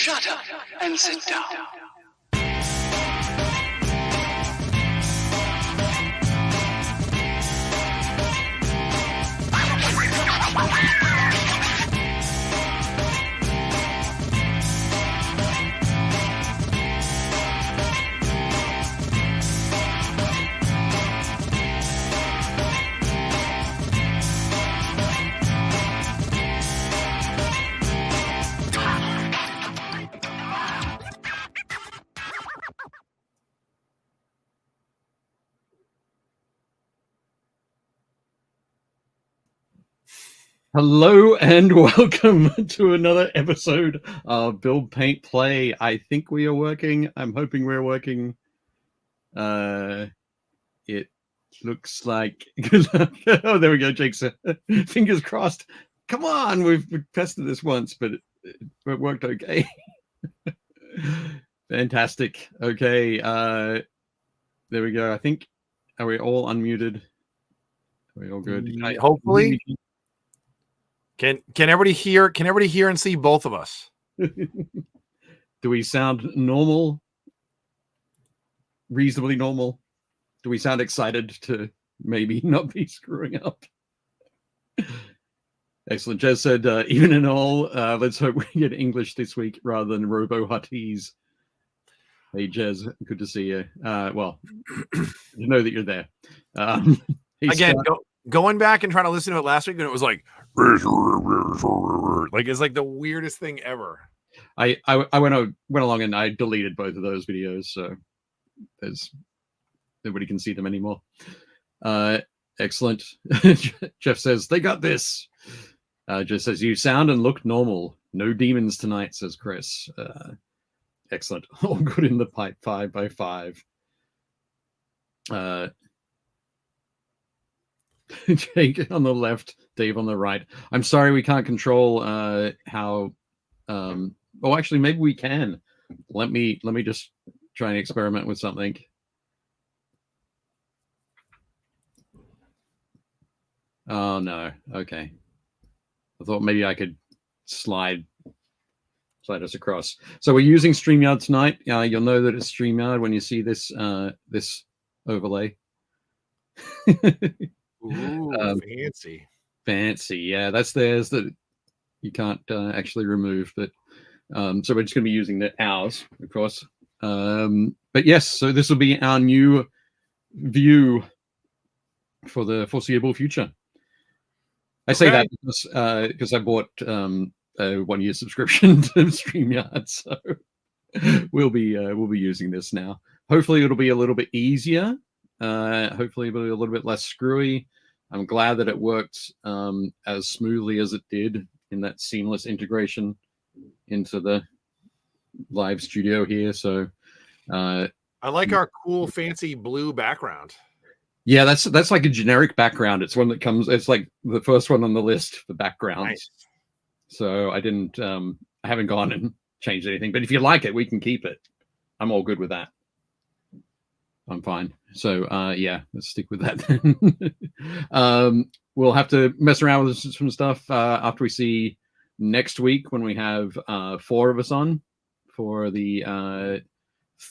Shut up and sit down. Hello and welcome to another episode of Build, Paint, Play. I think we are working. I'm hoping we're working. It looks like... Oh, there we go, Jake. Fingers crossed. Come on, we've tested this once, but it worked okay. Fantastic. Okay, there we go. I think, are we all unmuted? Are we all good? Hopefully. Can everybody hear? Can everybody hear and see both of us? Do we sound normal? Reasonably normal? Do we sound excited to maybe not be screwing up? Excellent. Jez said, even in all, let's hope we get English this week rather than robo-hutties. Hey, Jez, good to see you. Well, you know that you're there. Again, going back and trying to listen to it last week, and it was like it's like the weirdest thing ever. I went along and I deleted both of those videos, so nobody can see them anymore. Excellent. Jeff says they got this. Just says you sound and look normal. No demons tonight, says Chris. Excellent. All good in the pipe. 5x5. Jake on the left, Dave on the right. I'm sorry we can't control how. Oh, actually, maybe we can. Let me just try and experiment with something. Oh no. Okay. I thought maybe I could slide us across. So we're using StreamYard tonight. You'll know that it's StreamYard when you see this this overlay. Ooh, fancy. Yeah, that's theirs that you can't actually remove. But so we're just going to be using ours, of course. But yes, so this will be our new view for the foreseeable future. I say that because I bought a 1-year subscription to StreamYard, so we'll be using this now. Hopefully, it'll be a little bit easier. Hopefully, it'll be a little bit less screwy. I'm glad that it worked as smoothly as it did in that seamless integration into the live studio here. So I like our cool, fancy blue background. Yeah, that's like a generic background. It's one that comes. It's like the first one on the list for backgrounds. Nice. So I didn't. I haven't gone and changed anything. But if you like it, we can keep it. I'm all good with that. I'm fine. So yeah, let's stick with that then. We'll have to mess around with some stuff after we see next week when we have 4 of us on for the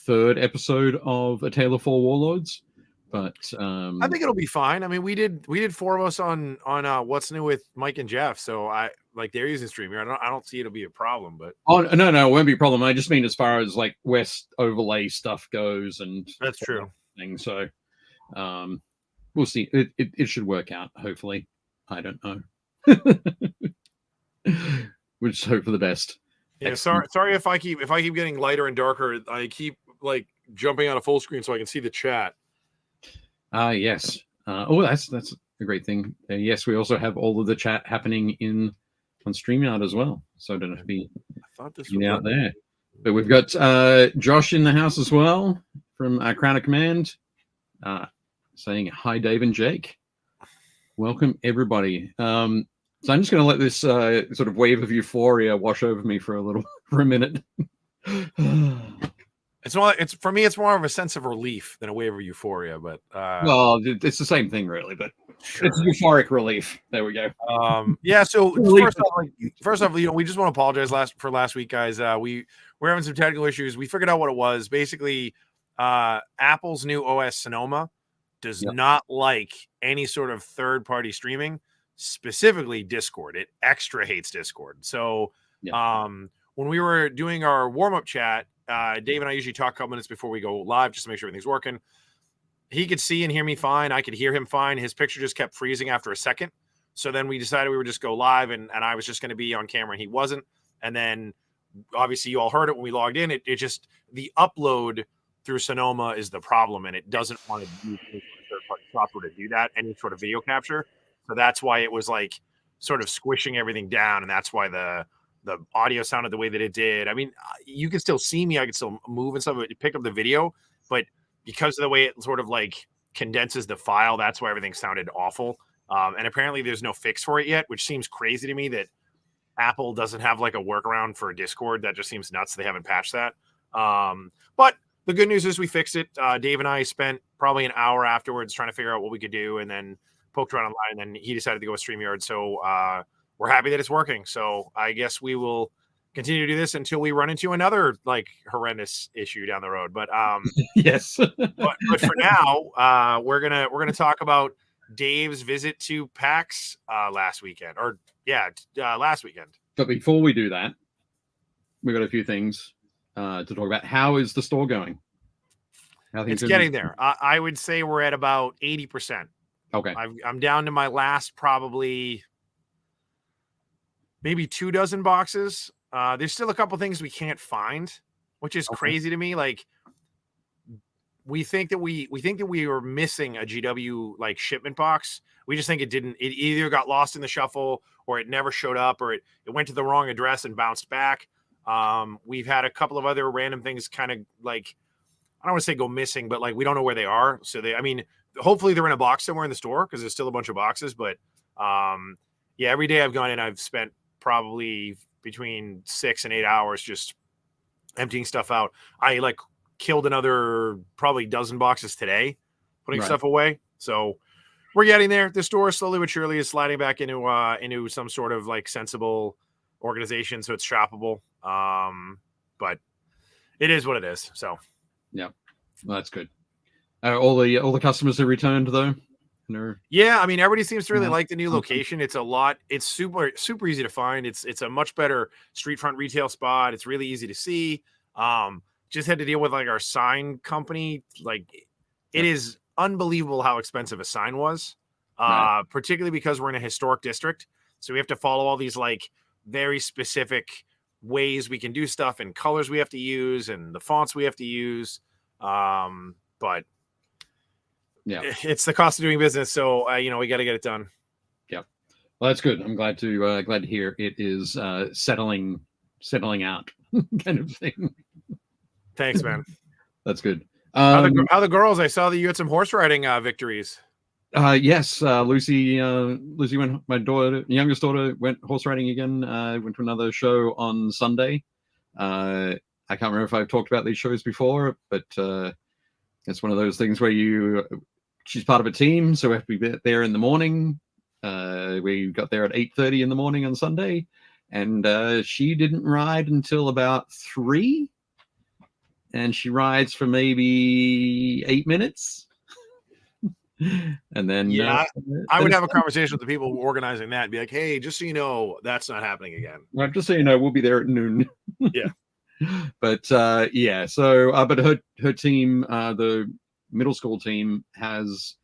3rd episode of A Tale of Four Warlords. But I think it'll be fine. I mean, we did 4 of us on What's New with Mike and Jeff. So I like they're using StreamYard. I don't see it'll be a problem, but oh no, it won't be a problem. I just mean as far as like West overlay stuff goes, and that's true. So we'll see. It should work out, hopefully. I don't know. We'll just hope for the best. Yeah, sorry if I keep getting lighter and darker. I keep like jumping on a full screen so I can see the chat. Yes. That's a great thing. Yes, we also have all of the chat happening on StreamYard as well. So I don't have to be out there. But we've got Josh in the house as well from Crown of Command, saying hi, Dave and Jake. Welcome everybody. So I'm just going to let this sort of wave of euphoria wash over me for a minute. It's for me, it's more of a sense of relief than a wave of euphoria. But well, it's the same thing, really. But sure. It's euphoric relief. There we go. Yeah. So first off, we just want to apologize for last week, guys. We're having some technical issues. We figured out what it was. Basically, Apple's new OS Sonoma does not like any sort of third-party streaming, specifically Discord. It extra hates Discord. So when we were doing our warm-up chat, Dave and I usually talk a couple minutes before we go live just to make sure everything's working. He could see and hear me fine. I could hear him fine. His picture just kept freezing after a second. So then we decided we would just go live, and I was just going to be on camera and he wasn't. And then obviously you all heard it when we logged in. It just, the upload through Sonoma is the problem, and it doesn't want to use third-party software to do that, any sort of video capture. So that's why it was like sort of squishing everything down, and that's why the audio sounded the way that it did. I mean, you can still see me. I can still move and stuff. It picked up the video, but because of the way it sort of like condenses the file, that's why everything sounded awful. And apparently there's no fix for it yet, which seems crazy to me that Apple doesn't have like a workaround for Discord. That just seems nuts. They haven't patched that. But the good news is we fixed it. Dave and I spent probably an hour afterwards trying to figure out what we could do, and then poked around online, and then he decided to go with StreamYard. So we're happy that it's working. So I guess we will continue to do this until we run into another like horrendous issue down the road. But yes. but for now, we're gonna talk about Dave's visit to PAX last weekend. Last weekend. But before we do that, we've got a few things to talk about. How is the store going? It's getting there. I would say we're at about 80%. Okay. I'm down to my last probably maybe 24 boxes. There's still a couple things we can't find, which is crazy to me. Like we think that we were missing a GW like shipment box. We just think it either got lost in the shuffle, or it never showed up, or it went to the wrong address and bounced back. We've had a couple of other random things kind of like, I don't want to say go missing, but like we don't know where they are. So hopefully they're in a box somewhere in the store, because there's still a bunch of boxes. But every day I've gone in, I've spent probably between 6 and 8 hours just emptying stuff out. I like killed another probably dozen boxes today, putting stuff away. So we're getting there. The store slowly but surely is sliding back into some sort of like sensible organization, so it's shoppable. But it is what it is. So yeah, well, that's good. All the customers have returned though. Yeah, I mean, everybody seems to really like the new location. It's super super easy to find. It's a much better street front retail spot. It's really easy to see. Just had to deal with like our sign company. Like it is unbelievable how expensive a sign was, particularly because we're in a historic district. So we have to follow all these like very specific ways we can do stuff, and colors we have to use, and the fonts we have to use. But yeah, it's the cost of doing business. So, we got to get it done. Yeah. Well, that's good. I'm glad to hear it is settling out kind of thing. Thanks, man. That's good. How the girls? I saw that you had some horse riding victories. Yes. Lucy went, my youngest daughter went horse riding again. Went to another show on Sunday. I can't remember if I've talked about these shows before, but it's one of those things where she's part of a team, so we have to be there in the morning. We got there at 8:30 in the morning on Sunday, and she didn't ride until about 3, and she rides for maybe 8 minutes. And then I would have a conversation with the people organizing that and be like, hey, just so you know, that's not happening again. Just so you know, we'll be there at noon. Yeah. But yeah, so but her team, the middle school team, has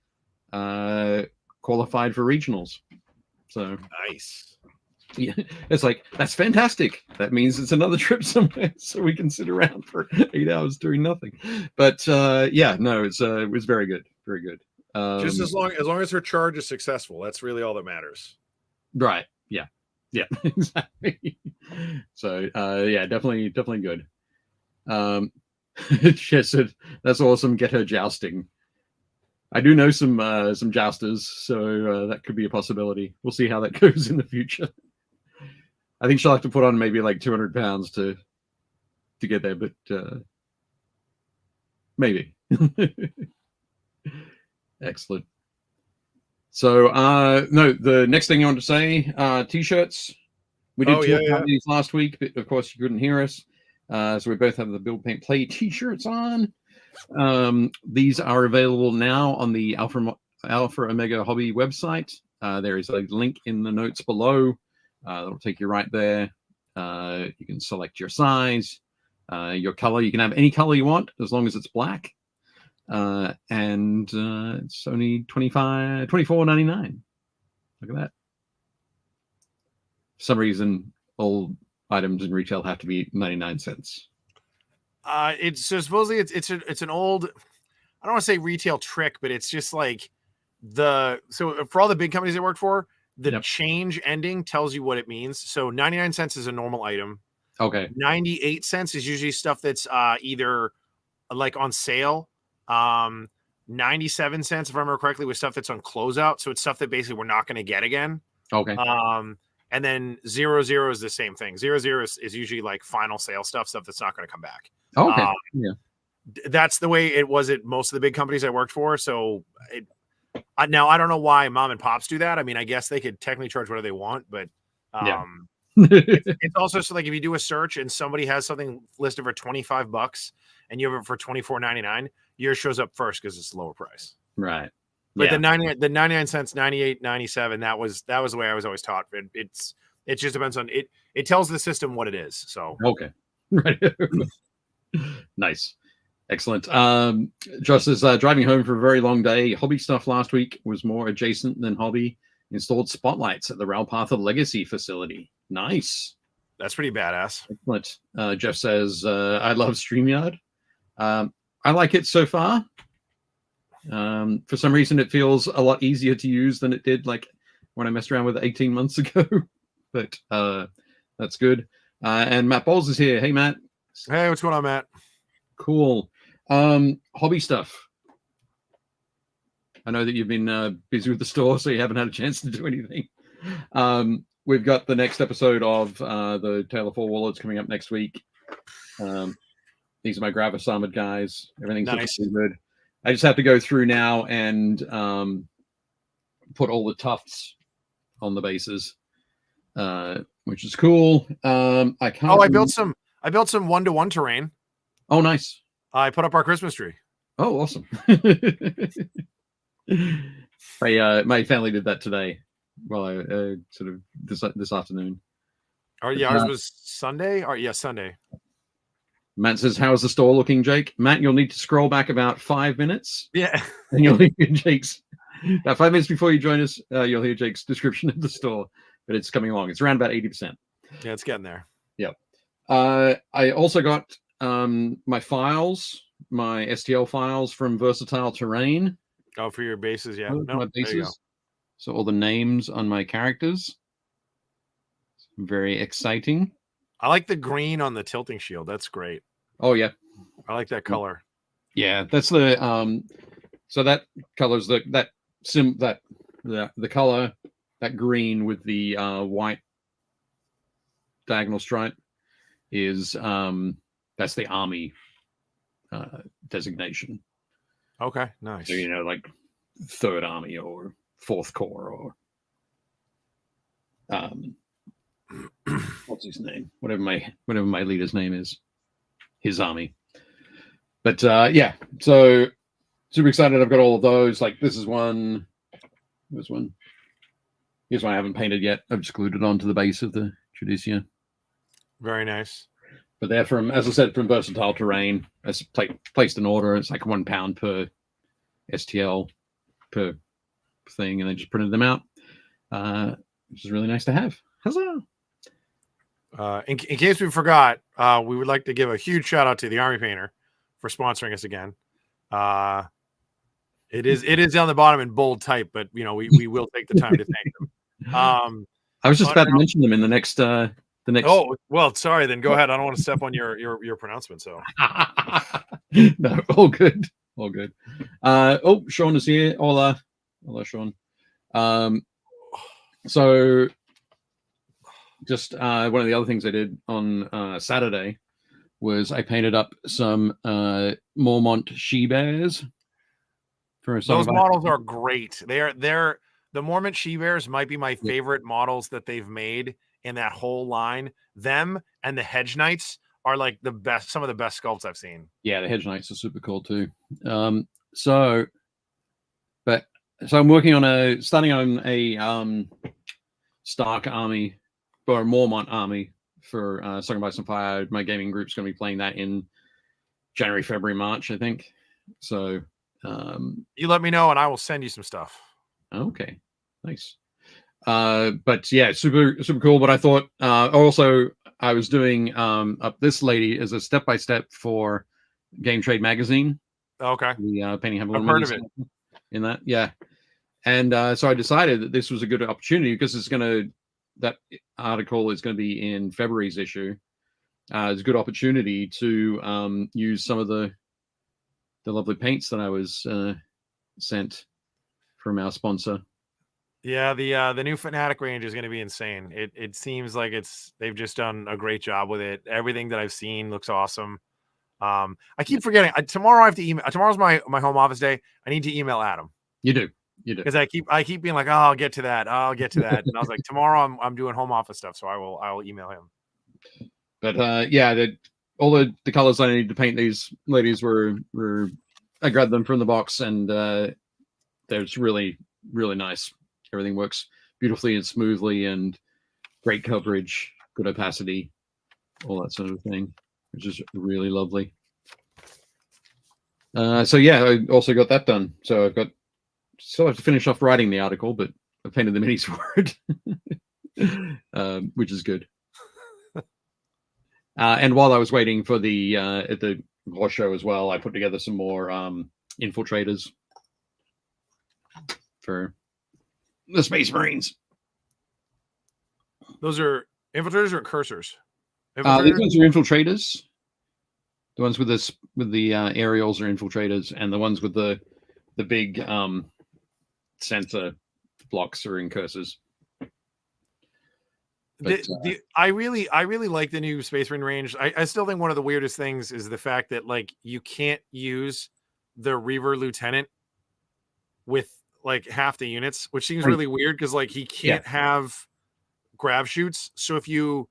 qualified for regionals. So nice. Yeah, it's like, that's fantastic. That means it's another trip somewhere, so we can sit around for 8 hours doing nothing. But yeah, no, it was very good, very good. Just as long as her charge is successful, that's really all that matters. Right. Yeah. Yeah. Exactly. So yeah, definitely good. She said, "That's awesome. Get her jousting." I do know some jousters, so that could be a possibility. We'll see how that goes in the future. I think she'll have to put on maybe like 200 pounds to get there, but maybe. Excellent. So no, the next thing I want to say, T-shirts. We did talk about these last week, but of course you couldn't hear us. So we both have the BuildPaintPlay T-shirts on. These are available now on the Alpha Omega Hobby website. There is a link in the notes below. That'll take you right there. You can select your size, your color. You can have any color you want as long as it's black. And it's only $24.99. Look at that. For some reason, all items in retail have to be 99 cents. It's so supposedly it's an old, I don't want to say retail trick, but it's just like so for all the big companies I worked for, the change ending tells you what it means. So 99 cents is a normal item. Okay. 98 cents is usually stuff that's either like on sale. 97 cents, if I remember correctly, was stuff that's on closeout. So it's stuff that basically we're not going to get again. Okay. And then 00 is the same thing. 00 is usually like final sale stuff that's not going to come back. Okay. Yeah. That's the way it was at most of the big companies I worked for. So now I don't know why mom and pops do that. I mean, I guess they could technically charge whatever they want, but it's also so like if you do a search and somebody has something listed for $25 and you have it for $24.99, yours shows up first because it's lower price. Right. But the 99 cents, 98, 97, that was the way I was always taught. It just depends on it. It tells the system what it is. So okay. Right. Nice. Excellent. Just as driving home for a very long day, hobby stuff last week was more adjacent than hobby. Installed spotlights at the Ralpatha Legacy facility. Nice. That's pretty badass. Excellent. Jeff says, I love StreamYard. I like it so far. For some reason, it feels a lot easier to use than it did like when I messed around with it 18 months ago. But that's good. And Matt Bowles is here. Hey, Matt. Hey, what's going on, Matt? Cool. Hobby stuff. I know that you've been busy with the store, so you haven't had a chance to do anything. We've got the next episode of the Tale of Four Warlords coming up next week. These are my Gravis Armored guys. Everything's nice. looking good. I just have to go through now and put all the tufts on the bases, which is cool. I built some 1-to-1 terrain. Oh, nice. I put up our Christmas tree. Oh, awesome. My family did that today. Well, sort of this afternoon. Ours was Sunday. Sunday. Matt says, "How's the store looking, Jake?" Matt, you'll need to scroll back about 5 minutes. Yeah, and you'll hear Jake's. About 5 minutes before you join us, you'll hear Jake's description of the store. But it's coming along. It's around about 80%. Yeah, it's getting there. Yeah. I also got my files, my STL files from Versatile Terrain. Oh, for your bases, yeah. My bases. So all the names on my characters. Very exciting. I like the green on the tilting shield. That's great. Oh yeah, I like that color. Yeah, that's the so that color's the color, that green with the white diagonal stripe is that's the army designation. Okay, nice. So like 3rd Army or 4th Corps or what's his name? Whatever my leader's name is, his army. But yeah, so super excited. I've got all of those. Like this is one. This one. Here's one I haven't painted yet. I've just glued it onto the base of the Judicia. Very nice. But they're from, as I said, from Versatile Terrain. It's placed an order. It's like £1 per STL per thing, and they just printed them out, which is really nice to have. Huzzah! In case we forgot, we would like to give a huge shout out to the Army Painter for sponsoring us again. It is down the bottom in bold type, but you know we will take the time to thank them. I was just about to mention them in the next. Oh well, sorry. Then go ahead. I don't want to step on your pronouncement. So no, all good, all good. Oh, Sean is here. Hola, Sean. So just one of the other things I did on Saturday was I painted up some Mormont she-bears. Those models are great. They're the Mormont she-bears might be my favorite models that they've made in that whole line. Them and the Hedge Knights are like the best, some of the best sculpts I've seen. Yeah, the Hedge Knights are super cool too. So I'm working on starting on a Stark army or a Mormont army for Song by Some Fire. My gaming group's going to be playing that in January, February, March, I think. So you let me know and I will send you some stuff. Okay, nice. But yeah, super cool. But I thought also I was doing up this lady as a step-by-step for Game Trade magazine. Okay. The painting have a I've heard of it in that. Yeah. And so I decided that this was a good opportunity because that article is going to be in February's issue. It's a good opportunity to use some of the lovely paints that I was sent from our sponsor. Yeah, the new Fanatic range is going to be insane. It seems like they've just done a great job with it. Everything that I've seen looks awesome. I keep forgetting. Tomorrow I have to email. Tomorrow's my home office day. I need to email Adam. You do. Because I keep being like, oh, I'll get to that. And I was like, tomorrow I'm doing home office stuff, so I will email him. But yeah, all the colors I need to paint these ladies were I grabbed them from the box, and they're just really, really nice. Everything works beautifully and smoothly, and great coverage, good opacity, all that sort of thing, which is really lovely. So yeah, I also got that done. So still have to finish off writing the article, but I painted the minis for it, which is good. And while I was waiting for the at the horse show as well, I put together some more infiltrators for the Space Marines. Those are infiltrators or cursors? These ones are infiltrators. The ones with the aerials are infiltrators, and the ones with the big sensor blocks are in cursors. But, I really like the new Space Marine range. I still think one of the weirdest things is the fact that like you can't use the Reaver Lieutenant with like half the units, which seems really weird because like he can't have grab shoots. So if you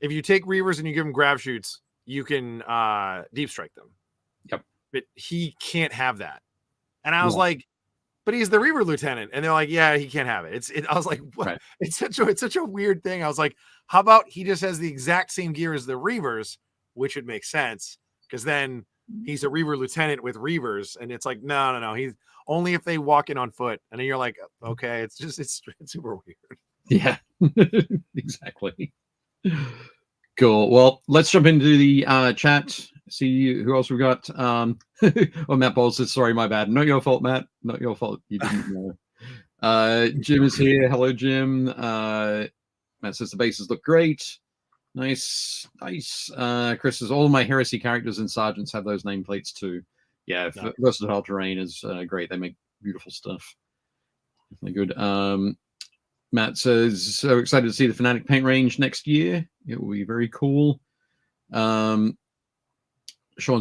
take Reavers and you give him grab shoots, you can deep strike them. Yep. But he can't have that. And I was like, but he's the Reaver Lieutenant. And they're like, yeah, he can't have it. I was like, what? Right. It's such a weird thing. I was like, how about he just has the exact same gear as the Reavers, which would make sense because then he's a Reaver Lieutenant with Reavers. And it's like, no. He's only if they walk in on foot. And then you're like, okay, it's super weird. Yeah, exactly. Cool. Well, let's jump into the chat. See who else we got. Oh, Matt Bowles says, sorry, my bad. Not your fault, Matt. Not your fault. You didn't know. Jim is here. Hello, Jim. Matt says the bases look great. Nice. Chris says all of my heresy characters and sergeants have those nameplates too. Yeah, Versatile Terrain is great. They make beautiful stuff. Definitely good. Matt says, so excited to see the Fanatic paint range next year. It will be very cool. Sean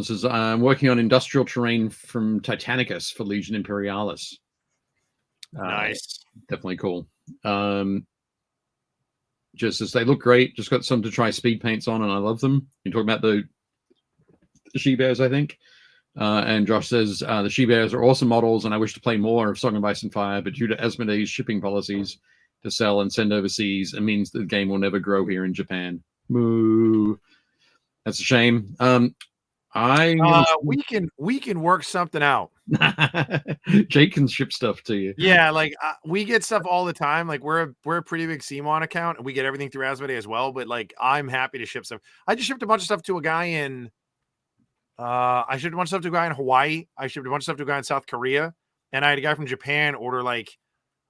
says, I'm working on industrial terrain from Titanicus for Legion Imperialis. Nice. Definitely cool. Just as they look great. Just got some to try speed paints on, and I love them. You're talking about the she-bears, I think. And Josh says, the she-bears are awesome models, and I wish to play more of Song of Ice and Fire, but due to Asmodee's shipping policies to sell and send overseas, it means the game will never grow here in Japan. Moo. That's a shame. We can work something out. Jake can ship stuff to you. Yeah, like we get stuff all the time. Like we're a pretty big CMON account, and we get everything through Asmodee as well. But like I'm happy to ship stuff. I just shipped a bunch of stuff to a guy in. I shipped a bunch of stuff to a guy in Hawaii. I shipped a bunch of stuff to a guy in South Korea, and I had a guy from Japan order like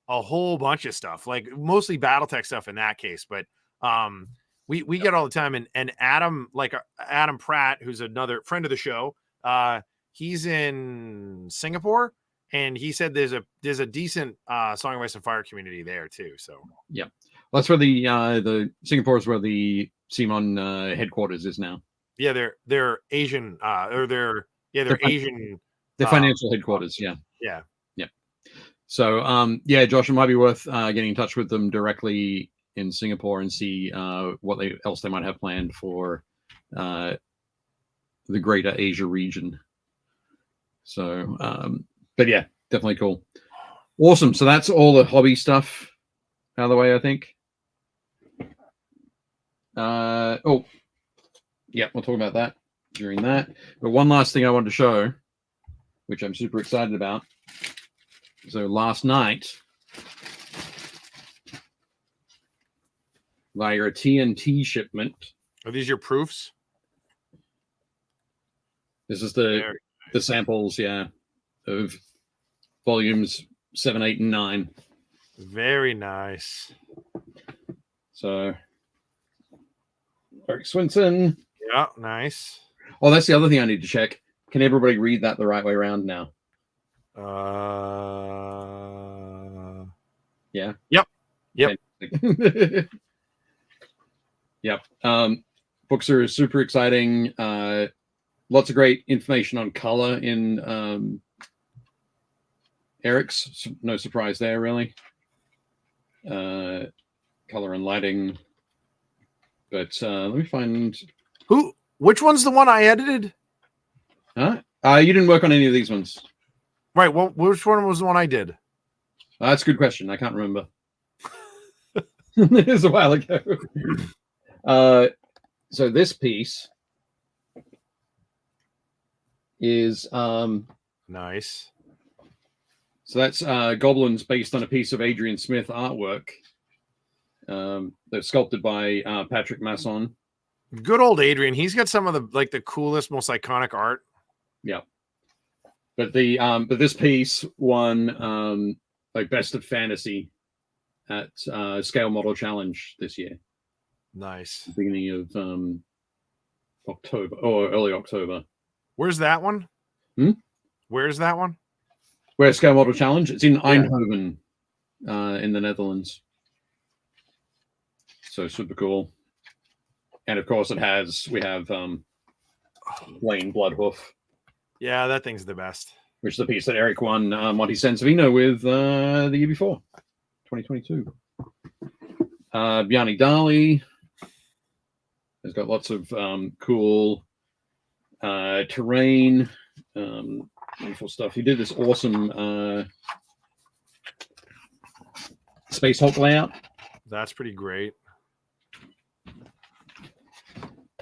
a whole bunch of stuff, like mostly BattleTech stuff in that case. But we get all the time, and Adam, like Adam Pratt, who's another friend of the show, he's in Singapore, and he said there's a decent Song of Ice and Fire community there too. So yeah, well, that's where the Singapore is where the CMON headquarters is now. Yeah, they're Asian, or they're Asian. Their financial headquarters, yeah. So, Josh, it might be worth getting in touch with them directly in Singapore and see what else they might have planned for the greater Asia region. So, but yeah, definitely cool. Awesome. So that's all the hobby stuff out of the way, I think. Yeah, we'll talk about that during that. But one last thing I wanted to show, which I'm super excited about. So last night, via a TNT shipment. Are these your proofs? This is the samples, of volumes 7, 8, and 9. Very nice. So, Eric Swinson. Yeah, nice. Oh, that's the other thing I need to check. Can everybody read that the right way around now? Yeah. Yep. Yep. Books are super exciting. Lots of great information on color in Eric's. No surprise there, really. Color and lighting. But let me find... Which one's the one I edited? Huh? You didn't work on any of these ones. Right. Well, which one was the one I did? That's a good question. I can't remember. It was a while ago. So this piece is nice. So that's goblins based on a piece of Adrian Smith artwork. They're sculpted by Patrick Masson. Good old Adrian. He's got some of the coolest, most iconic art. Yeah. But this piece won Best of Fantasy at Scale Model Challenge this year. Nice. Beginning of October or early October. Where's that one? Where's that one? Where's Scale Model Challenge? It's in Eindhoven, in the Netherlands. So super cool. And of course, we have Lane Bloodhoof. Yeah, that thing's the best. Which is the piece that Eric won Monte Sansevino with the year before, 2022. Bjarni Dali has got lots of cool terrain, wonderful stuff. He did this awesome Space Hulk layout. That's pretty great.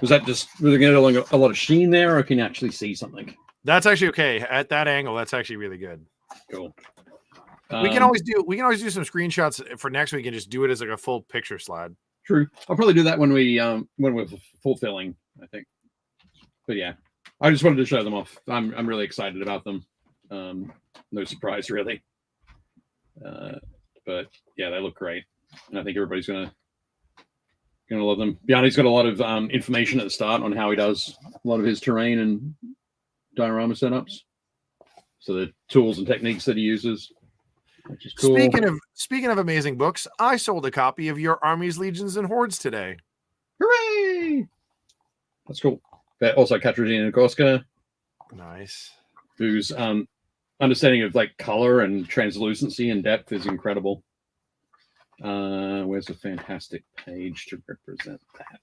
Was that just really getting a lot of sheen there, or can you actually see something? That's actually okay. At that angle, that's actually really good. Cool. We can always do some screenshots for next week and just do it as like a full picture slide. True. I'll probably do that when we're fulfilling, I think. But yeah, I just wanted to show them off. I'm really excited about them. No surprise, really. But yeah, they look great, and I think everybody's gonna love them. Bjarni's got a lot of information at the start on how he does a lot of his terrain and diorama setups. So the tools and techniques that he uses, which is cool. Speaking of amazing books, I sold a copy of Your Armies, Legions, and Hordes today. Hooray! That's cool. But also Katarzyna Gorska. Nice. Whose understanding of color and translucency and depth is incredible. Where's a fantastic page to represent that?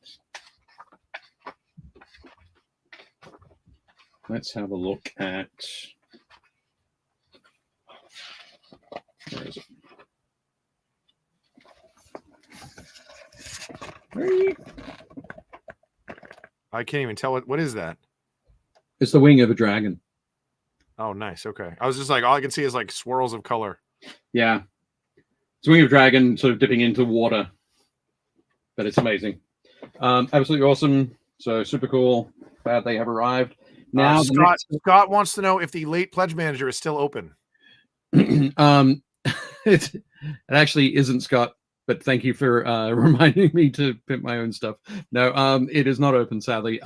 let's have a look at. Where is it? I can't even tell what is that. It's the wing of a dragon. Oh, nice. Okay. I was just like, all I can see is like swirls of color. Yeah. It's a wing of a dragon sort of dipping into water. But it's amazing. Absolutely awesome. So super cool. Glad they have arrived. Now, Scott wants to know if the late pledge manager is still open. It actually isn't, Scott, but thank you for reminding me to pimp my own stuff. No, it is not open, sadly.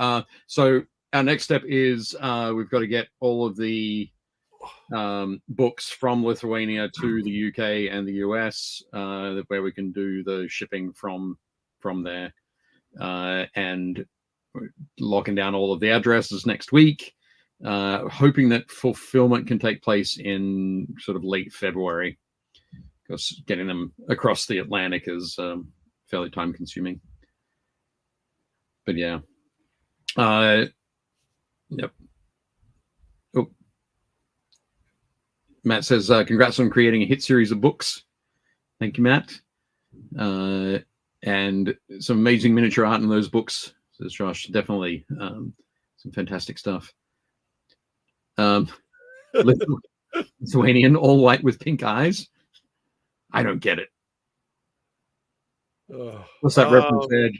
So our next step is we've got to get all of the books from Lithuania to the UK and the US, where we can do the shipping from there, and locking down all of the addresses next week, hoping that fulfillment can take place in sort of late February, because getting them across the Atlantic is fairly time consuming. But yeah. Yep. Oh. Matt says, congrats on creating a hit series of books. Thank you, Matt. And some amazing miniature art in those books, says Josh. Definitely some fantastic stuff. Lithuanian, all white with pink eyes. I don't get it. What's that reference there,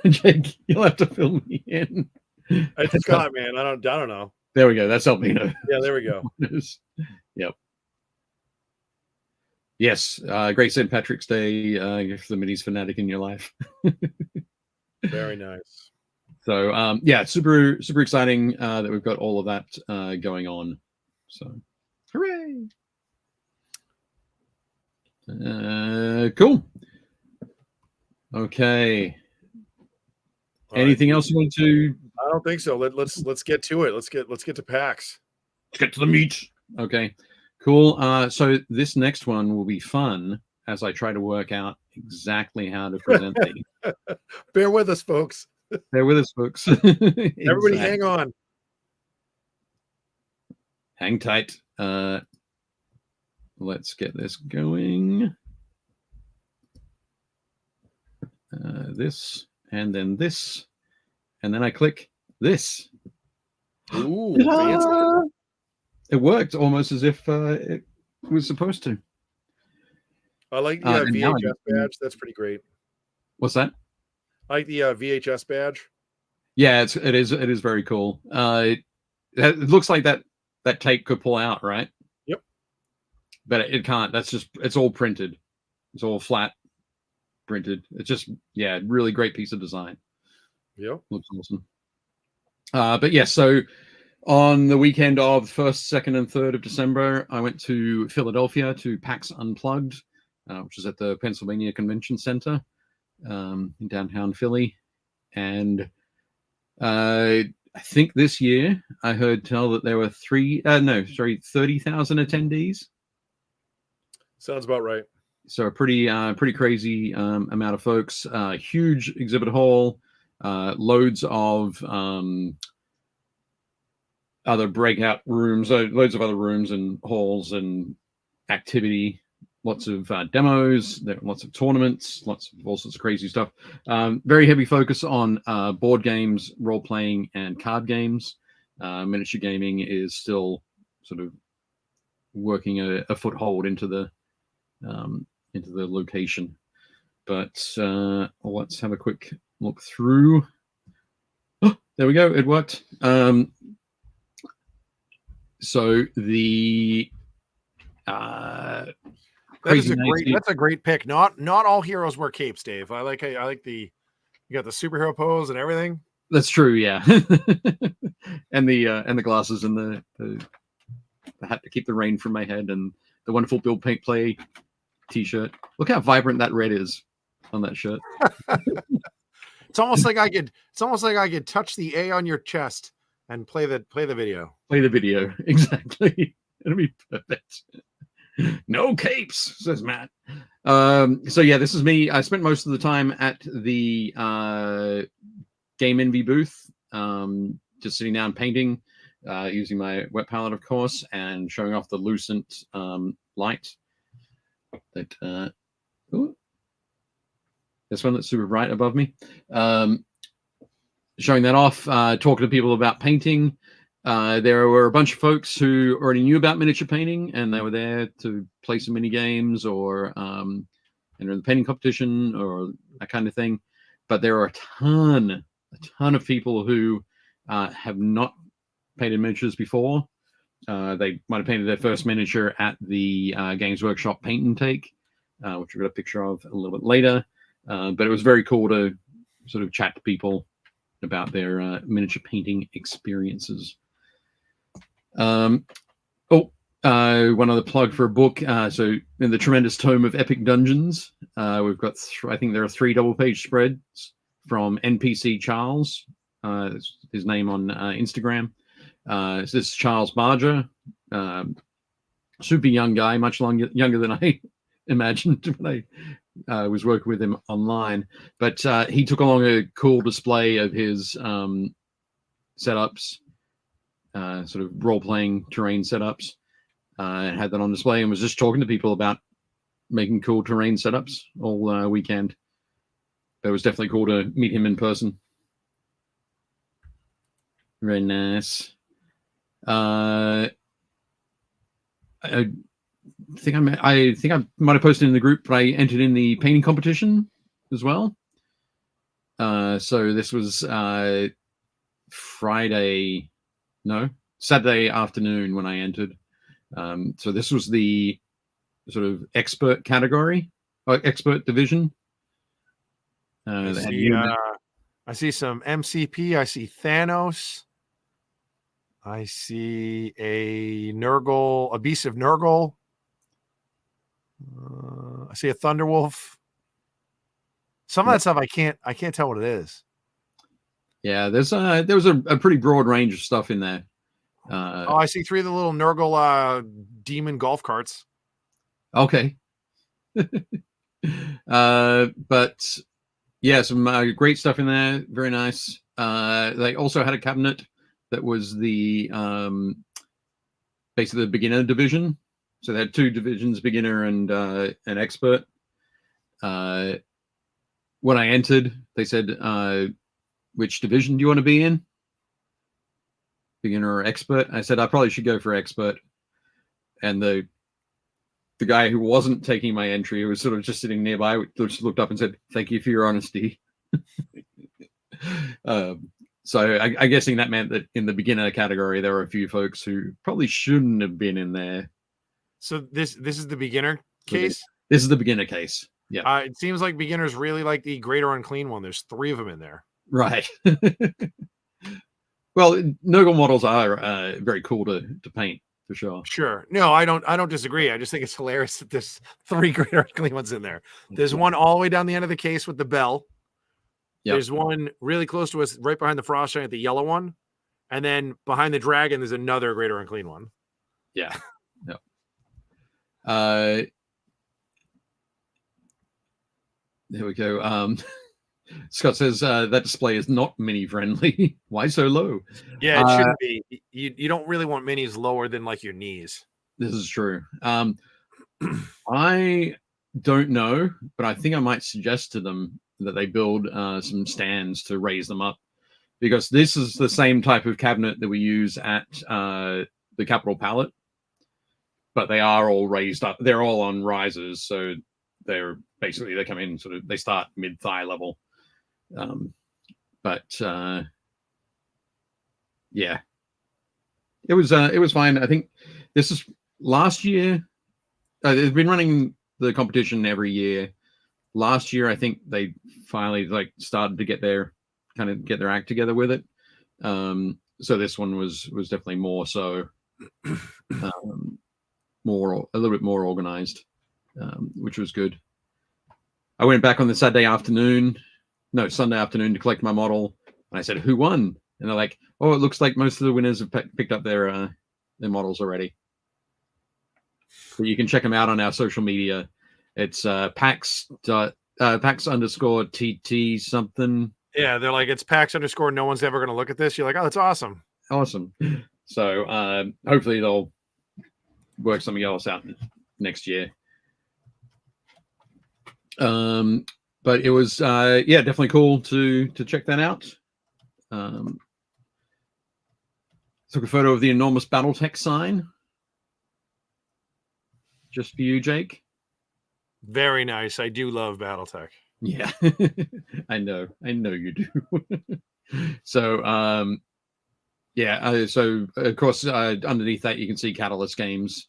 Jake? You'll have to fill me in. It's Scott, man. I don't know. There we go. That's Albino. Yeah, there we go. Yep. Yes. Great St. Patrick's Day for the minis fanatic in your life. Very nice. So yeah, super exciting that we've got all of that going on. So hooray! Cool. Okay. Anything else you want to? I don't think so. Let's get to it. Let's get to PAX. Let's get to the meat. Okay. Cool. So this next one will be fun as I try to work out exactly how to present these. Bear with us, folks. Bear with us, folks. Everybody hang on. Hang tight. Let's get this going. This, and then this, and then I click this. Ooh, it worked almost as if it was supposed to. I like the VHS badge. That's pretty great. What's that? I like the VHS badge. Yeah, it is very cool. It looks like that tape could pull out, right? Yep. But it can't. It's all printed. It's all flat printed. It's just, yeah, really great piece of design. Yep. Looks awesome. But yeah, so on the weekend of 1st, 2nd, and 3rd of December, I went to Philadelphia to PAX Unplugged, which is at the Pennsylvania Convention Center in downtown Philly. And I think this year I heard tell that there were 30,000 attendees. Sounds about right. So a pretty crazy amount of folks. Huge exhibit hall, loads of other breakout rooms, loads of other rooms and halls and activity. Lots of demos, lots of tournaments, lots of all sorts of crazy stuff. Very heavy focus on board games, role playing, and card games. Miniature gaming is still sort of working a foothold into the location. But let's have a quick look through. Oh, there we go. It worked. So the that's a great pick. Not all heroes wear capes, Dave. I like you got the superhero pose and everything. That's true, yeah. and the glasses and the hat to keep the rain from my head, and the wonderful BuildPaintPlay T-shirt. Look how vibrant that red is on that shirt. It's almost like I could touch the A on your chest and play the video. Play the video, exactly. It'll be perfect. No capes, says Matt. So yeah, this is me. I spent most of the time at the Game Envy booth, just sitting down painting. using my wet palette, of course, and showing off the Lucent light. That this one that's super bright above me. Showing that off, talking to people about painting. There were a bunch of folks who already knew about miniature painting, and they were there to play some mini games or enter the painting competition or that kind of thing. But there are a ton of people who have not painted miniatures before. They might have painted their first miniature at the Games Workshop Paint and Take, which we've got a picture of a little bit later. But it was very cool to sort of chat to people about their miniature painting experiences. One other plug for a book. So in the Tremendous Tome of Epic Dungeons, we've got, I think there are 3 double-page spreads from NPC Charles, his name on Instagram. So this is Charles Barger, super young guy, much younger than I imagined when I was working with him online. But he took along a cool display of his setups, sort of role-playing terrain setups, and had that on display and was just talking to people about making cool terrain setups all weekend. It was definitely cool to meet him in person. Very nice. I think I might have posted in the group, but I entered in the painting competition as well. So this was Saturday afternoon when I entered. So this was the sort of expert category, or expert division. I see some MCP. I see Thanos. I see a Nurgle, a Beast of Nurgle. I see a Thunderwolf. Some of that stuff I can't tell what it is. Yeah, there was a pretty broad range of stuff in there. I see 3 of the little Nurgle demon golf carts. Okay. But yeah, some great stuff in there. Very nice. They also had a cabinet that was the basically the beginner division. So they had 2 divisions, beginner and an expert. When I entered, they said, which division do you want to be in? Beginner or expert? I said, I probably should go for expert. And the guy who wasn't taking my entry, who was sort of just sitting nearby, just looked up and said, "Thank you for your honesty." So I'm guessing that meant that in the beginner category, there were a few folks who probably shouldn't have been in there. So this is the beginner case? This is the beginner case. Yeah. It seems like beginners really like the great or unclean one. There's 3 of them in there. Right. Well, Nurgle models are very cool to paint, for sure. Sure. No, I don't disagree. I just think it's hilarious that there's 3 great or unclean ones in there. There's one all the way down the end of the case with the bell. Yep. There's one really close to us right behind the frost giant, the yellow one. And then behind the dragon, there's another great or unclean one. Yeah. Yep. There we go. Scott says that display is not mini friendly. Why so low? Yeah, it shouldn't be. You don't really want minis lower than like your knees. This is true. I don't know, but I think I might suggest to them that they build some stands to raise them up, because this is the same type of cabinet that we use at the Capital Palette, but they are all raised up. They're all on risers, so they're basically, they come in sort of, they start mid-thigh level. But yeah, it was fine. I think this is last year. They've been running the competition every year. Last year, I think they finally started to get their act together with it. So this one was definitely more so, a little bit more organized, which was good. I went back on the Sunday afternoon to collect my model, and I said, "Who won?" And they're like, "Oh, it looks like most of the winners have picked up their models already." But you can check them out on our social media. It's PAX _TT something. Yeah, they're like, it's PAX _ no one's ever going to look at this. You're like, oh, that's awesome. Awesome. So hopefully they'll work something else out next year. But it was definitely cool to check that out. Took a photo of the enormous BattleTech sign. Just for you, Jake. Very nice. I do love BattleTech. Yeah, I know you do. So so of course underneath that you can see Catalyst Games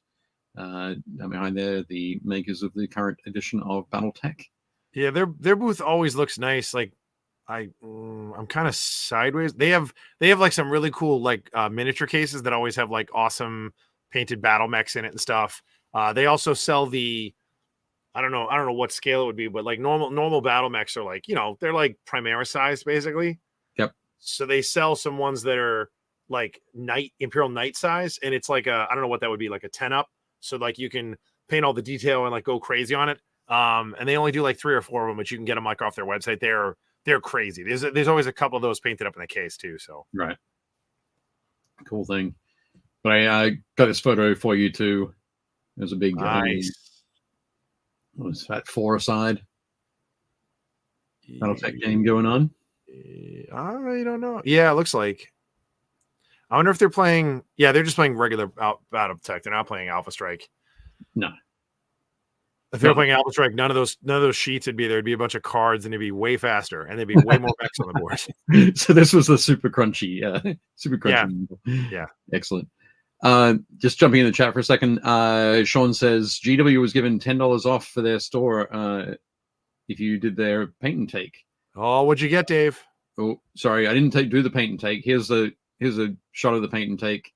behind there, the makers of the current edition of BattleTech. Yeah, their booth always looks nice. Like I'm kind of sideways. They have like some really cool like miniature cases that always have like awesome painted battle mechs in it and stuff. They also sell the I don't know what scale it would be, but like normal battle mechs are like, they're like Primera size basically. Yep. So they sell some ones that are like Imperial Knight size, and it's like I don't know what that would be, like a 10 up. So like you can paint all the detail and like go crazy on it. And they only do like 3 or 4 of them, but you can get them like off their website. They're crazy. There's always a couple of those painted up in the case too. So right, cool thing. But I got this photo for you too. There's a big nice. What was that, 4-a-side BattleTech game going on? I don't know. Yeah, it looks like. I wonder if they're playing. Yeah, they're just playing regular BattleTech. They're not playing Alpha Strike. No. If they were playing Alpha Strike, none of those sheets would be there. It'd be a bunch of cards, and it'd be way faster, and there'd be way more mechs on the board. So this was the super crunchy, super crunchy. Yeah. Excellent. Just jumping in the chat for a second. Sean says GW was given $10 off for their store if you did their paint and take. Oh, what'd you get, Dave? Oh, sorry, I didn't do the paint and take. Here's a shot of the paint and take,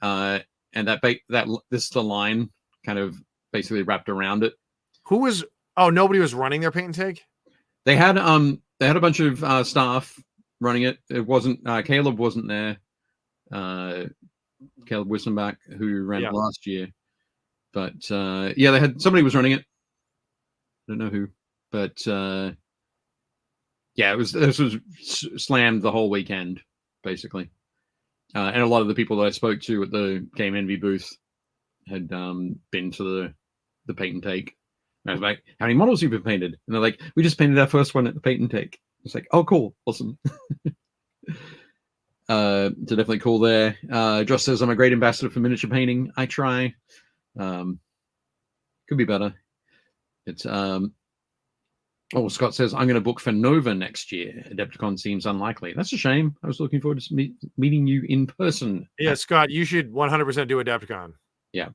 and this is the line kind of basically wrapped around it. Who was? Oh, nobody was running their paint and take. They had a bunch of staff running it. It wasn't Caleb wasn't there. Caleb Wissenbach, who ran it last year, but they had somebody was running it. I don't know who, but this was slammed the whole weekend basically, and a lot of the people that I spoke to at the Game Envy booth had been to the paint and take. And I was like, "How many models have you painted?" And they're like, "We just painted our first one at the paint and take." It's like, "Oh, cool, awesome." So definitely cool there. Josh says, "I'm a great ambassador for miniature painting. I try. Could be better." It's Scott says, "I'm going to book for Nova next year. Adepticon seems unlikely." That's a shame. I was looking forward to meeting you in person. Yeah, Scott, you should 100% do Adepticon. Yeah,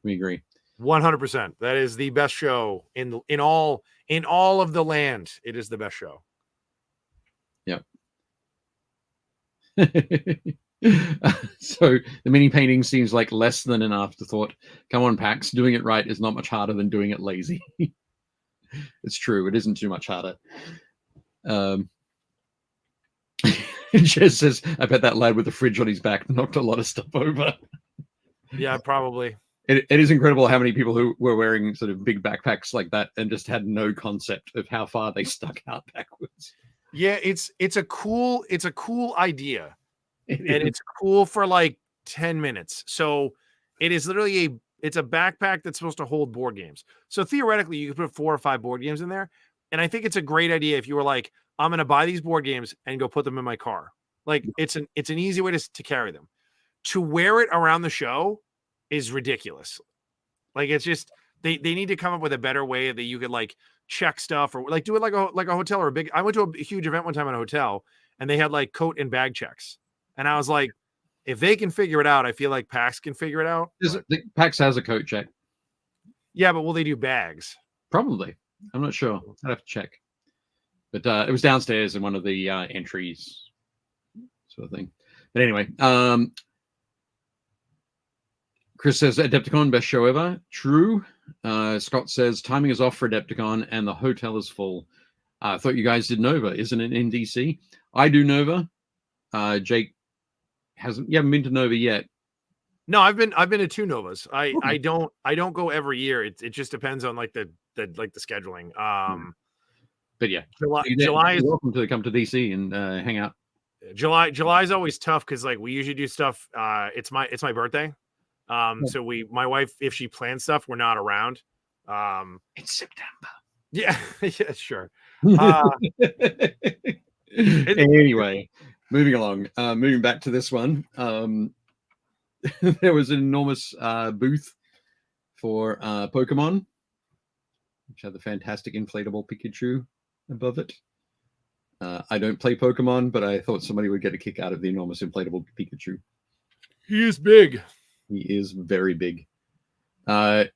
we agree. 100%. That is the best show in all of the land. It is the best show. Yep. So the mini painting seems like less than an afterthought. Come on, PAX, doing it right is not much harder than doing it lazy. It's true. It isn't too much harder. Jez says, "I bet that lad with the fridge on his back knocked a lot of stuff over." Yeah, probably. It is incredible how many people who were wearing sort of big backpacks like that and just had no concept of how far they stuck out backwards. Yeah, it's a cool idea. It's cool for like 10 minutes. So it is literally it's a backpack that's supposed to hold board games. So theoretically, you could put 4 or 5 board games in there. And I think it's a great idea if you were like, I'm going to buy these board games and go put them in my car. Like it's an easy way to carry them. To wear it around the show is ridiculous. Like it's just they need to come up with a better way that you could like check stuff or like do it like a hotel or a big. I went to a huge event one time in a hotel and they had like coat and bag checks. And I was like, if they can figure it out, I feel like PAX can figure it out. PAX has a coat check. Yeah, but will they do bags? Probably. I'm not sure. I'd have to check. But it was downstairs in one of the entries, sort of thing. But anyway, Chris says Adepticon best show ever. True. Scott says timing is off for Adepticon and the hotel is full. I thought you guys did Nova. Isn't it in DC? I do Nova. Jake haven't been to Nova yet. No, I've been to 2 Novas. I don't go every year. It just depends on like the scheduling. But yeah, July is welcome to come to DC and hang out. July's always tough because like we usually do stuff. It's my birthday. So my wife, if she plans stuff, we're not around. It's September. Yeah, yeah, sure. Anyway, moving along, moving back to this one. There was an enormous booth for Pokemon, which had the fantastic inflatable Pikachu above it. I don't play Pokemon, but I thought somebody would get a kick out of the enormous inflatable Pikachu. He is big. He is very big. Yep.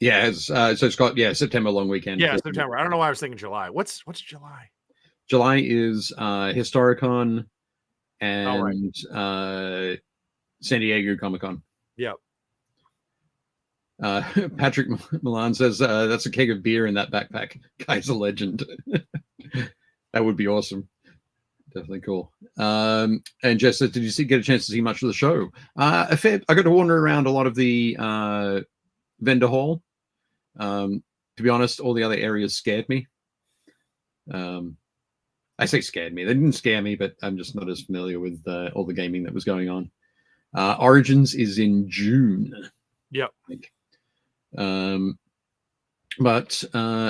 Yeah, so it's got September long weekend. Yeah, September. I don't know why I was thinking July. What's July? July is Historicon and San Diego Comic-Con. Yep. Patrick Milan says that's a keg of beer in that backpack. Guy's a legend. That would be awesome. Definitely cool. And Jess says, did you get a chance to see much of the show? I got to wander around a lot of the vendor hall. To be honest, all the other areas scared me. I say scared me. They didn't scare me, but I'm just not as familiar with all the gaming that was going on. Origins is in June. Yep. I think. But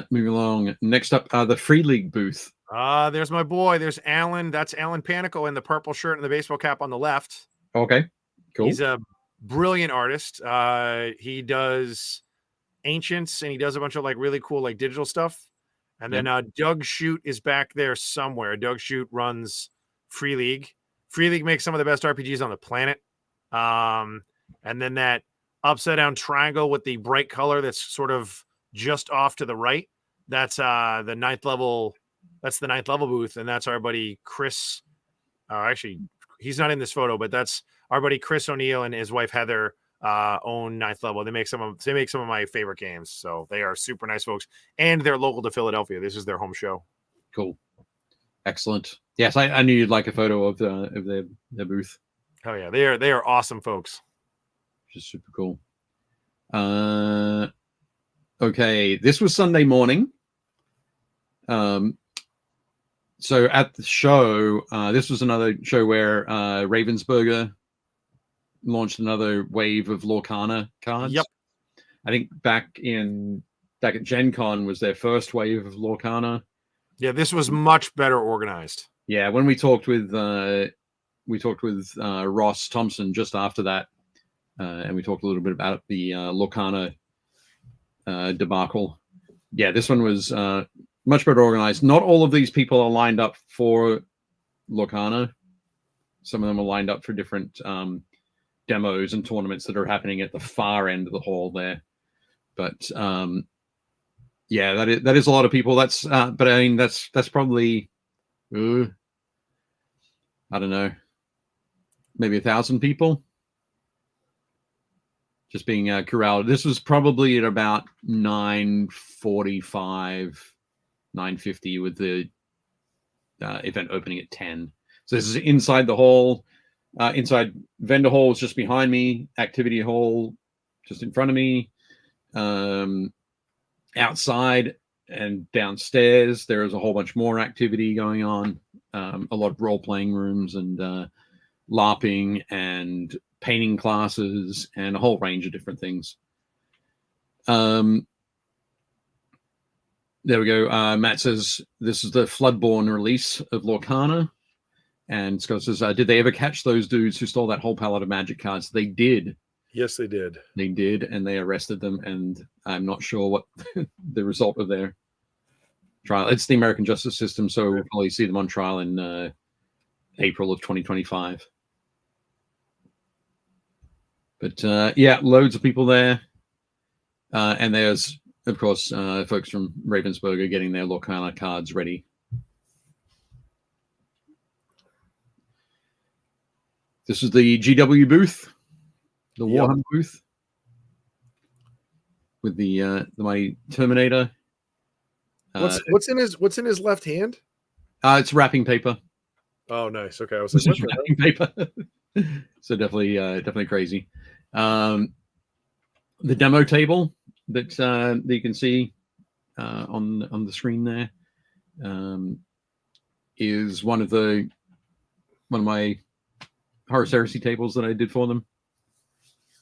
moving along, next up, the Free League booth. There's my boy. There's Alan. That's Alan Panico in the purple shirt and the baseball cap on the left. Okay, cool. He's a brilliant artist. He does Ancients and he does a bunch of like really cool like digital stuff. And then Doug Shute is back there somewhere. Doug Shute runs Free League. Free League makes some of the best RPGs on the planet. And then that upside down triangle with the bright color that's sort of just off to the right. That's the ninth level. That's the ninth level booth, and that's our buddy Chris. Actually, he's not in this photo, but that's our buddy Chris O'Neill and his wife Heather own ninth level. They make some of my favorite games, so they are super nice folks, and they're local to Philadelphia. This is their home show. Cool, excellent. Yes, I knew you'd like a photo of their booth. Oh yeah, they are awesome folks. Which is super cool. Okay, this was Sunday morning. So at the show, this was another show where Ravensburger launched another wave of Lorcana cards. Yep. I think back at Gen Con was their first wave of Lorcana. Yeah, this was much better organized. Yeah, when we talked with Ross Thompson just after that, and we talked a little bit about the Lorcana debacle. Yeah, this one was much better organized. Not all of these people are lined up for Lorcana. Some of them are lined up for different demos and tournaments that are happening at the far end of the hall there. But yeah, that is a lot of people. That's but I mean that's probably I don't know, maybe 1,000 people just being corralled. This was probably at about 9:45, 9:50 with the event opening at 10. So this is inside the hall. Inside vendor hall is just behind me. Activity hall just in front of me. Outside and downstairs, there is a whole bunch more activity going on. A lot of role-playing rooms and LARPing and painting classes and a whole range of different things. There we go. Matt says this is the Floodborne release of Lorcana. And Scott says, did they ever catch those dudes who stole that whole palette of magic cards? They did. Yes, they did. They did, and they arrested them. And I'm not sure what the result of their trial. It's the American justice system, so we'll probably see them on trial in April of 2025. But yeah, loads of people there. And there's, of course, folks from Ravensburger getting their Lorcana cards ready. This is the GW booth, the Warhammer booth, with the mighty Terminator. What's in his left hand? It's wrapping paper. Oh, nice. Okay, I was like, what's wrapping paper? So definitely crazy. The demo table that you can see on the screen there. is one of my Horus Heresy tables that I did for them.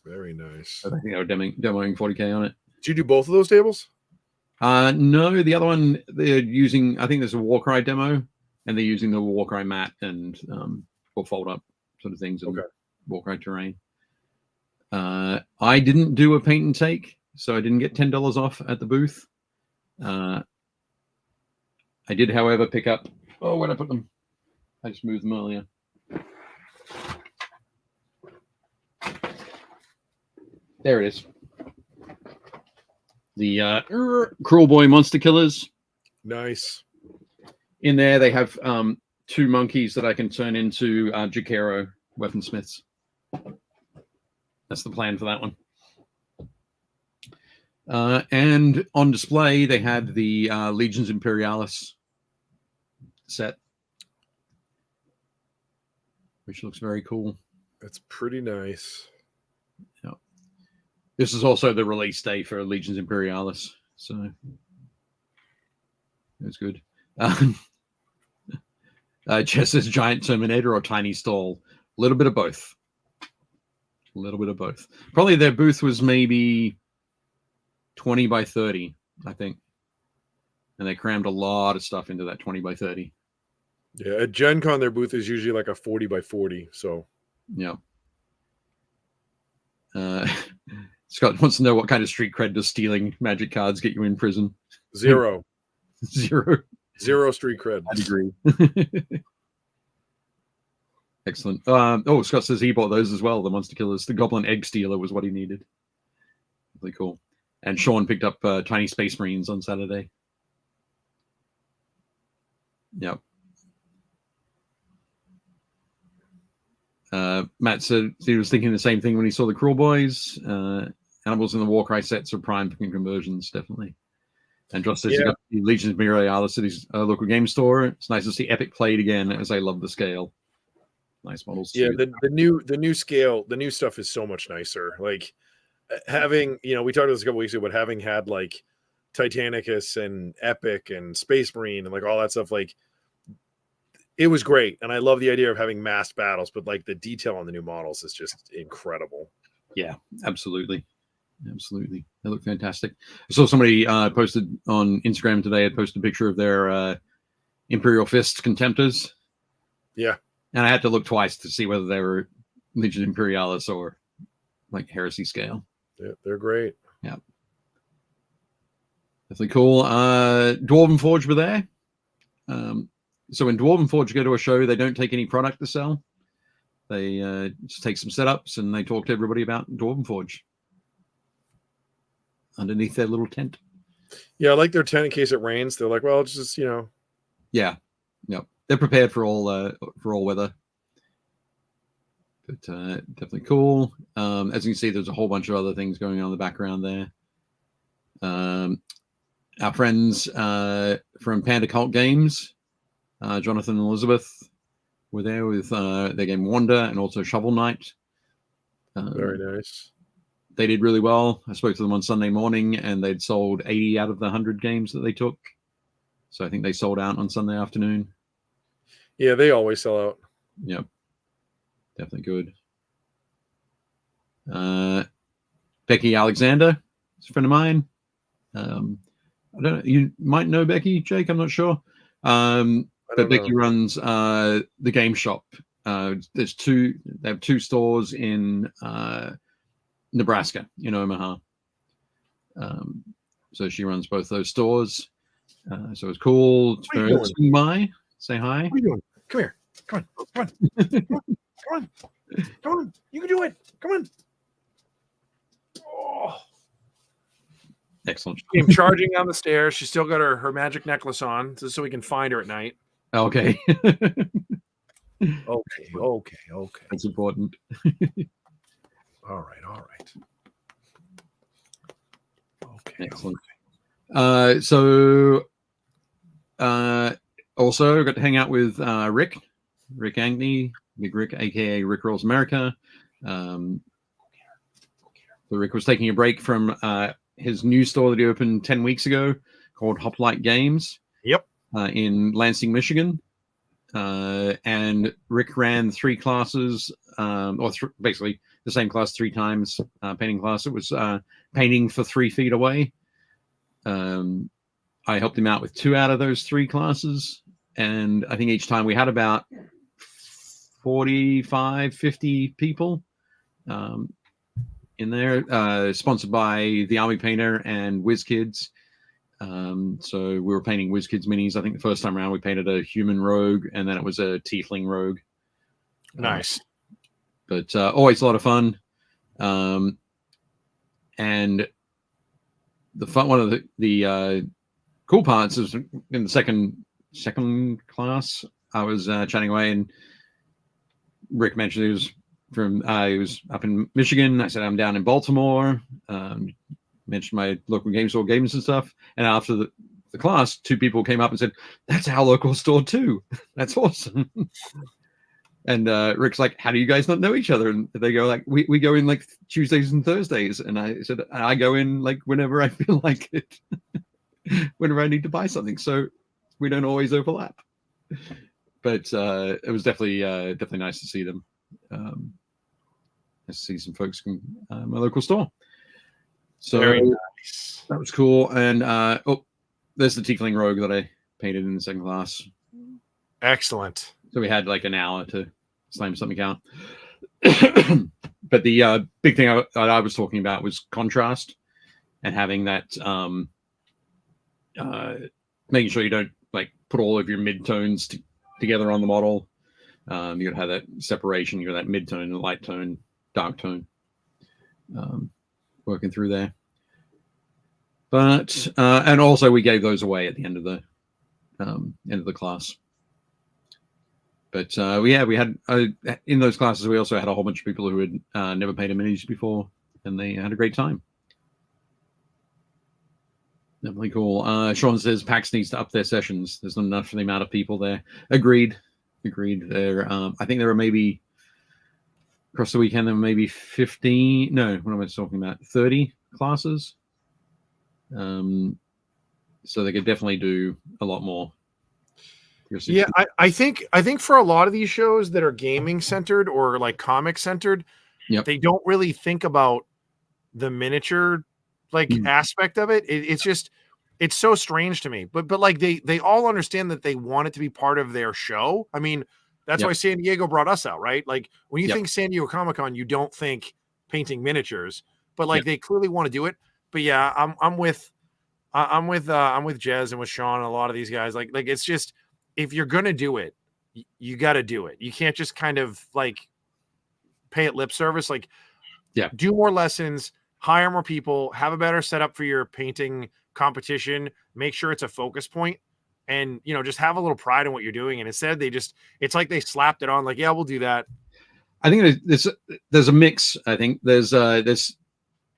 Very nice. I think they were demoing 40K on it. Did you do both of those tables? No, the other one they're using. I think there's a Warcry demo, and they're using the Warcry mat and or fold up sort of things in Warcry terrain. I didn't do a paint and take, so I didn't get $10 off at the booth. I did, however, pick up. Oh, where'd I put them? I just moved them earlier. There it is. The Cruel Boy Monster Killers. Nice. In there, they have 2 monkeys that I can turn into Jakero weaponsmiths. That's the plan for that one. And on display, they had the Legions Imperialis set, which looks very cool. That's pretty nice. Yeah. This is also the release day for Legions Imperialis, so that's good. Jess says Giant Terminator or Tiny Stall. A little bit of both. A little bit of both. Probably their booth was maybe 20 by 30, I think. And they crammed a lot of stuff into that 20 by 30. Yeah, at Gen Con, their booth is usually like a 40 by 40. So, yeah. Scott wants to know what kind of street cred does stealing Magic cards get you in prison? 0. 0. 0 street cred. I'd agree. Excellent. Scott says he bought those as well, the Monster Killers. The Goblin Egg Stealer was what he needed. Really cool. And Sean picked up Tiny Space Marines on Saturday. Yep. Matt said he was thinking the same thing when he saw the Cruel Boys. Animals in the Warcry sets are prime for conversions, definitely. And Josh says he got the Legions of Imperialis at his local game store. It's nice to see Epic played again, as I love the scale. Nice models. Yeah, the new scale, the new stuff is so much nicer. Like having, we talked about this a couple weeks ago, but having had like Titanicus and Epic and Space Marine and like all that stuff, like it was great. And I love the idea of having massed battles, but like the detail on the new models is just incredible. Yeah, absolutely. Absolutely. They look fantastic. I saw somebody posted on Instagram today, had posted a picture of their Imperial Fist Contemptors. Yeah. And I had to look twice to see whether they were Legion Imperialis or like Heresy scale. Yeah, they're great. Yeah. Definitely cool. Dwarven Forge were there. So when Dwarven Forge go to a show, they don't take any product to sell. They just take some setups and they talk to everybody about Dwarven Forge underneath their little tent. Yeah, I like their tent in case it rains. They're like, well, it's just, Yeah. Yep. They're prepared for all weather. But definitely cool. As you can see, there's a whole bunch of other things going on in the background there. Our friends from Panda Cult Games, Jonathan and Elizabeth, were there with their game Wander and also Shovel Knight. Very nice. They did really well. I spoke to them on Sunday morning, and they'd sold 80 out of the 100 games that they took. So I think they sold out on Sunday afternoon. Yeah, they always sell out. Yep. Definitely good. Becky Alexander is a friend of mine. I don't know. You might know Becky, Jake. I'm not sure. But Becky runs the game shop. They have 2 stores in Nebraska, in Omaha. So she runs both those stores. So it's cool to swing by, say hi. What are you doing? Come here. Come on. Come on. You can do it. Come on. Oh. Excellent. She came charging down the stairs. She's still got her magic necklace on, just so we can find her at night. Okay. Okay. That's important. All right. Okay. Excellent. Also got to hang out with Rick Agney, Big Rick, aka Rick Rolls America. So Rick was taking a break from his new store that he opened 10 weeks ago called Hoplite Games. Yep. in Lansing, Michigan. And Rick ran 3 classes, basically the same class 3 times, painting class. It was painting for 3 feet away. I helped him out with 2 out of those 3 classes. And I think each time we had about 45, 50 people in there, sponsored by the Army Painter and WizKids. So we were painting WizKids minis. I think the first time around we painted a human rogue, and then it was a tiefling rogue. Nice. But always a lot of fun. And one of the cool parts is in the second class, I was chatting away, and Rick mentioned he was up in Michigan. I said I'm down in Baltimore. Mentioned my local game store games and stuff. And after the class, 2 people came up and said, "That's our local store too. That's awesome." And Rick's like, "How do you guys not know each other?" And they go like, we go in like Tuesdays and Thursdays. And I said, I go in like whenever I feel like it, whenever I need to buy something. So we don't always overlap. But it was definitely nice to see them. Nice to see some folks from my local store. So very nice. That was cool. And there's the Tiefling Rogue that I painted in the second class. Excellent. So we had like an hour to slam something out. But the big thing I was talking about was contrast and having that, making sure you don't like put all of your mid-tones together on the model. You gotta have that separation. You got that mid-tone, light tone, dark tone. Working through there, but and also we gave those away at the end of the class. But we had in those classes we also had a whole bunch of people who had never painted minis before, and they had a great time. Definitely cool. Sean says PAX needs to up their sessions. There's not enough for the amount of people there. Agreed. There, I think there were maybe. Across the weekend, there were maybe 15. No, what am I talking about? 30 classes. So they could definitely do a lot more. Yeah, I think for a lot of these shows that are gaming centered or like comic centered, they don't really think about the miniature aspect of it. It's so strange to me. But like they all understand that they want it to be part of their show. I mean. That's why San Diego brought us out, right? Like when you think San Diego Comic-Con, you don't think painting miniatures, but like they clearly want to do it. But yeah, I'm with Jez and with Sean and a lot of these guys. Like it's just if you're gonna do it, you got to do it. You can't just kind of like pay it lip service. Like do more lessons, hire more people, have a better setup for your painting competition. Make sure it's a focus point. And, just have a little pride in what you're doing. And instead it's like they slapped it on like, yeah, we'll do that. I think there's a mix. I think there's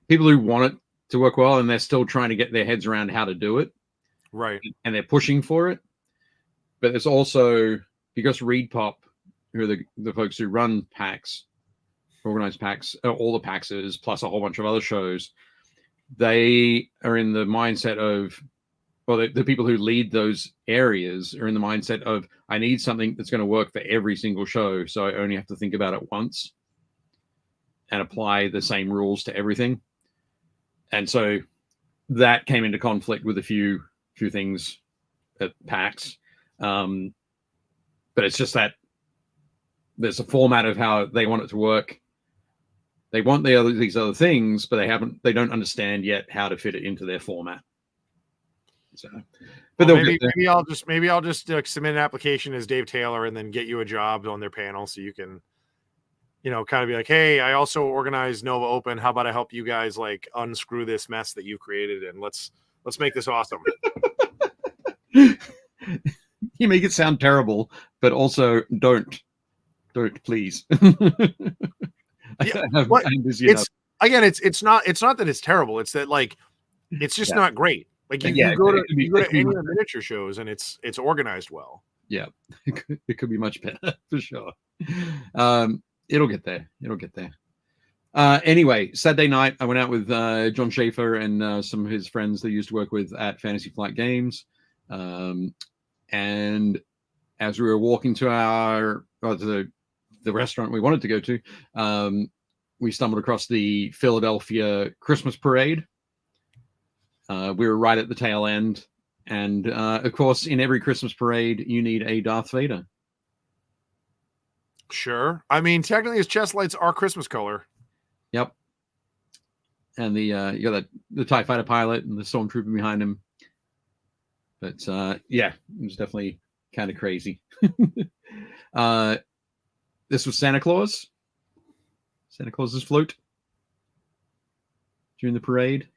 people who want it to work well, and they're still trying to get their heads around how to do it. Right. And they're pushing for it. But there's also, because ReedPop, who are the folks who run PAX, organize PAX, all the PAXs, plus a whole bunch of other shows, they are in the mindset of, well, the people who lead those areas are in the mindset of, I need something that's going to work for every single show, so I only have to think about it once and apply the same rules to everything. And so that came into conflict with a few things at PAX. But it's just that there's a format of how they want it to work. They want these other things, but they don't understand yet how to fit it into their format. So, but maybe I'll just submit an application as Dave Taylor and then get you a job on their panel so you can, kind of be like, hey, I also organize Nova Open. How about I help you guys like unscrew this mess that you've created and let's make this awesome. You make it sound terrible, but also don't please. It's not that it's terrible. It's that like it's just not great. Like you go to any of the miniature shows and it's organized well. Yeah, it could be much better for sure. It'll get there. Anyway, Saturday night I went out with John Schaefer and some of his friends they used to work with at Fantasy Flight Games. And as we were walking to the restaurant we wanted to go to, we stumbled across the Philadelphia Christmas parade. We were right at the tail end. And of course, in every Christmas parade, you need a Darth Vader. Sure. I mean, technically, his chest lights are Christmas color. Yep. And you got the TIE fighter pilot and the stormtrooper behind him. But yeah, it was definitely kind of crazy. This was Santa Claus. Santa Claus's float during the parade.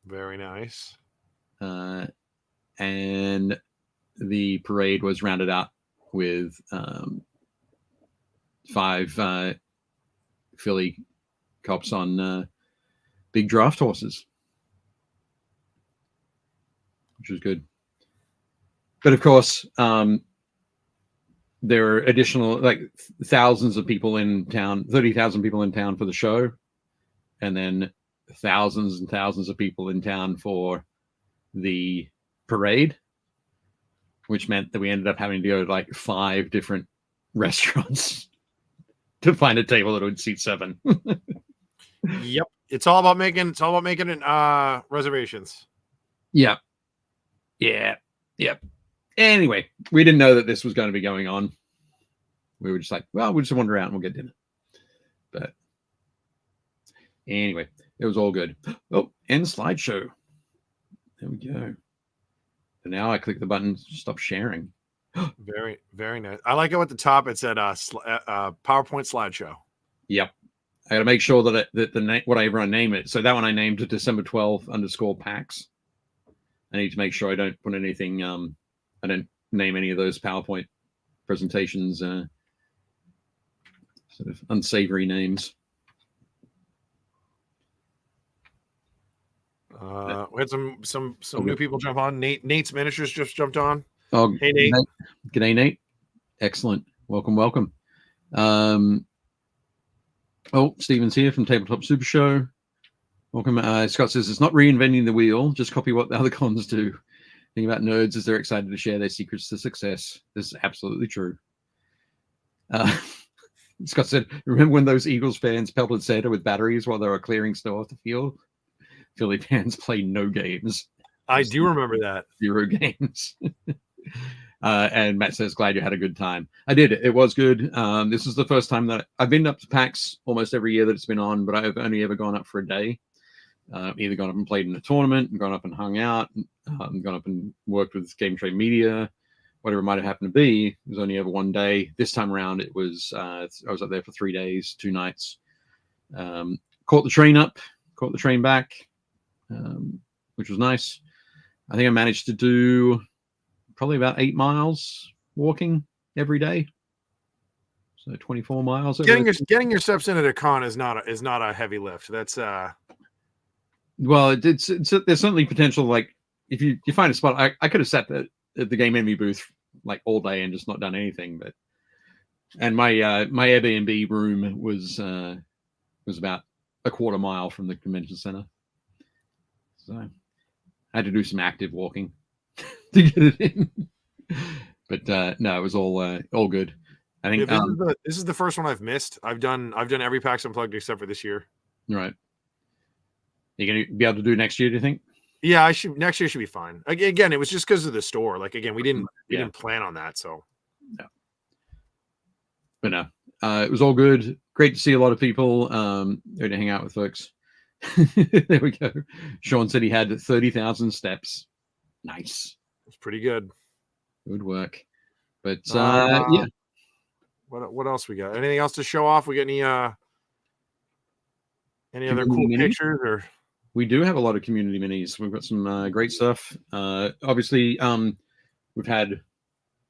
Very nice. And the parade was rounded out with 5 Philly cops on big draft horses, which was good. But of course, there are additional, like, thousands of people in town, 30,000 people in town for the show, and then thousands and thousands of people in town for the parade, which meant that we ended up having to go to like 5 different restaurants to find a table that would seat 7. Yep. It's all about making reservations. Yeah. Anyway, we didn't know that this was going to be going on. We were just like, well, we'll just wander out and we'll get dinner. But anyway, it was all good. Oh, end slideshow. There we go. And now I click the button to stop sharing. Very, very nice. I like it at the top. It said PowerPoint slideshow. Yep. I got to make sure that the name, whatever I name it. So that one I named December 12 _ PAX. I need to make sure I don't put anything. I don't name any of those PowerPoint presentations sort of unsavory names. We had some new people jump on. Nate's Miniatures just jumped on. Oh, hey Nate. G'day, Nate. Excellent. Welcome. Steven's here from Tabletop Super Show. Welcome. Scott says it's not reinventing the wheel, just copy what the other cons do. Thing about nerds is they're excited to share their secrets to success. This is absolutely true. Scott said, remember when those Eagles fans pelted Santa with batteries while they were clearing snow off the field? Philly fans play no games. I do remember that. 0 games. And Matt says, glad you had a good time. I did. It was good. This is the first time that I've been up to PAX almost every year that it's been on, but I've only ever gone up for a day. Either gone up and played in a tournament, and gone up and hung out, gone up and worked with Game Trade Media, whatever it might have happened to be. It was only ever one day. This time around, it was I was up there for 3 days, 2 nights. Caught the train back, which was nice. I think I managed to do probably about 8 miles walking every day. So 24 miles. Getting your steps into the con is not a heavy lift. That's well, it's there's certainly potential. Like if you find a spot, I could have sat at the Game Envy booth like all day and just not done anything. But and my Airbnb room was about a quarter mile from the convention center, so I had to do some active walking to get it in. But no, it was all good. I think this is the first one I've missed. I've done every PAX Unplugged except for this year. Right. You're gonna be able to do next year, do you think? Yeah, next year should be fine. Again, it was just because of the store. Like again, we didn't plan on that, so no. But no, it was all good. Great to see a lot of people. Good to hang out with folks. There we go. Sean said he had 30,000 steps. Nice. It's pretty good. Good work. But yeah. What else we got? Anything else to show off? We got any other cool pictures? Or we do have a lot of community minis. We've got some great stuff. Obviously, we've had,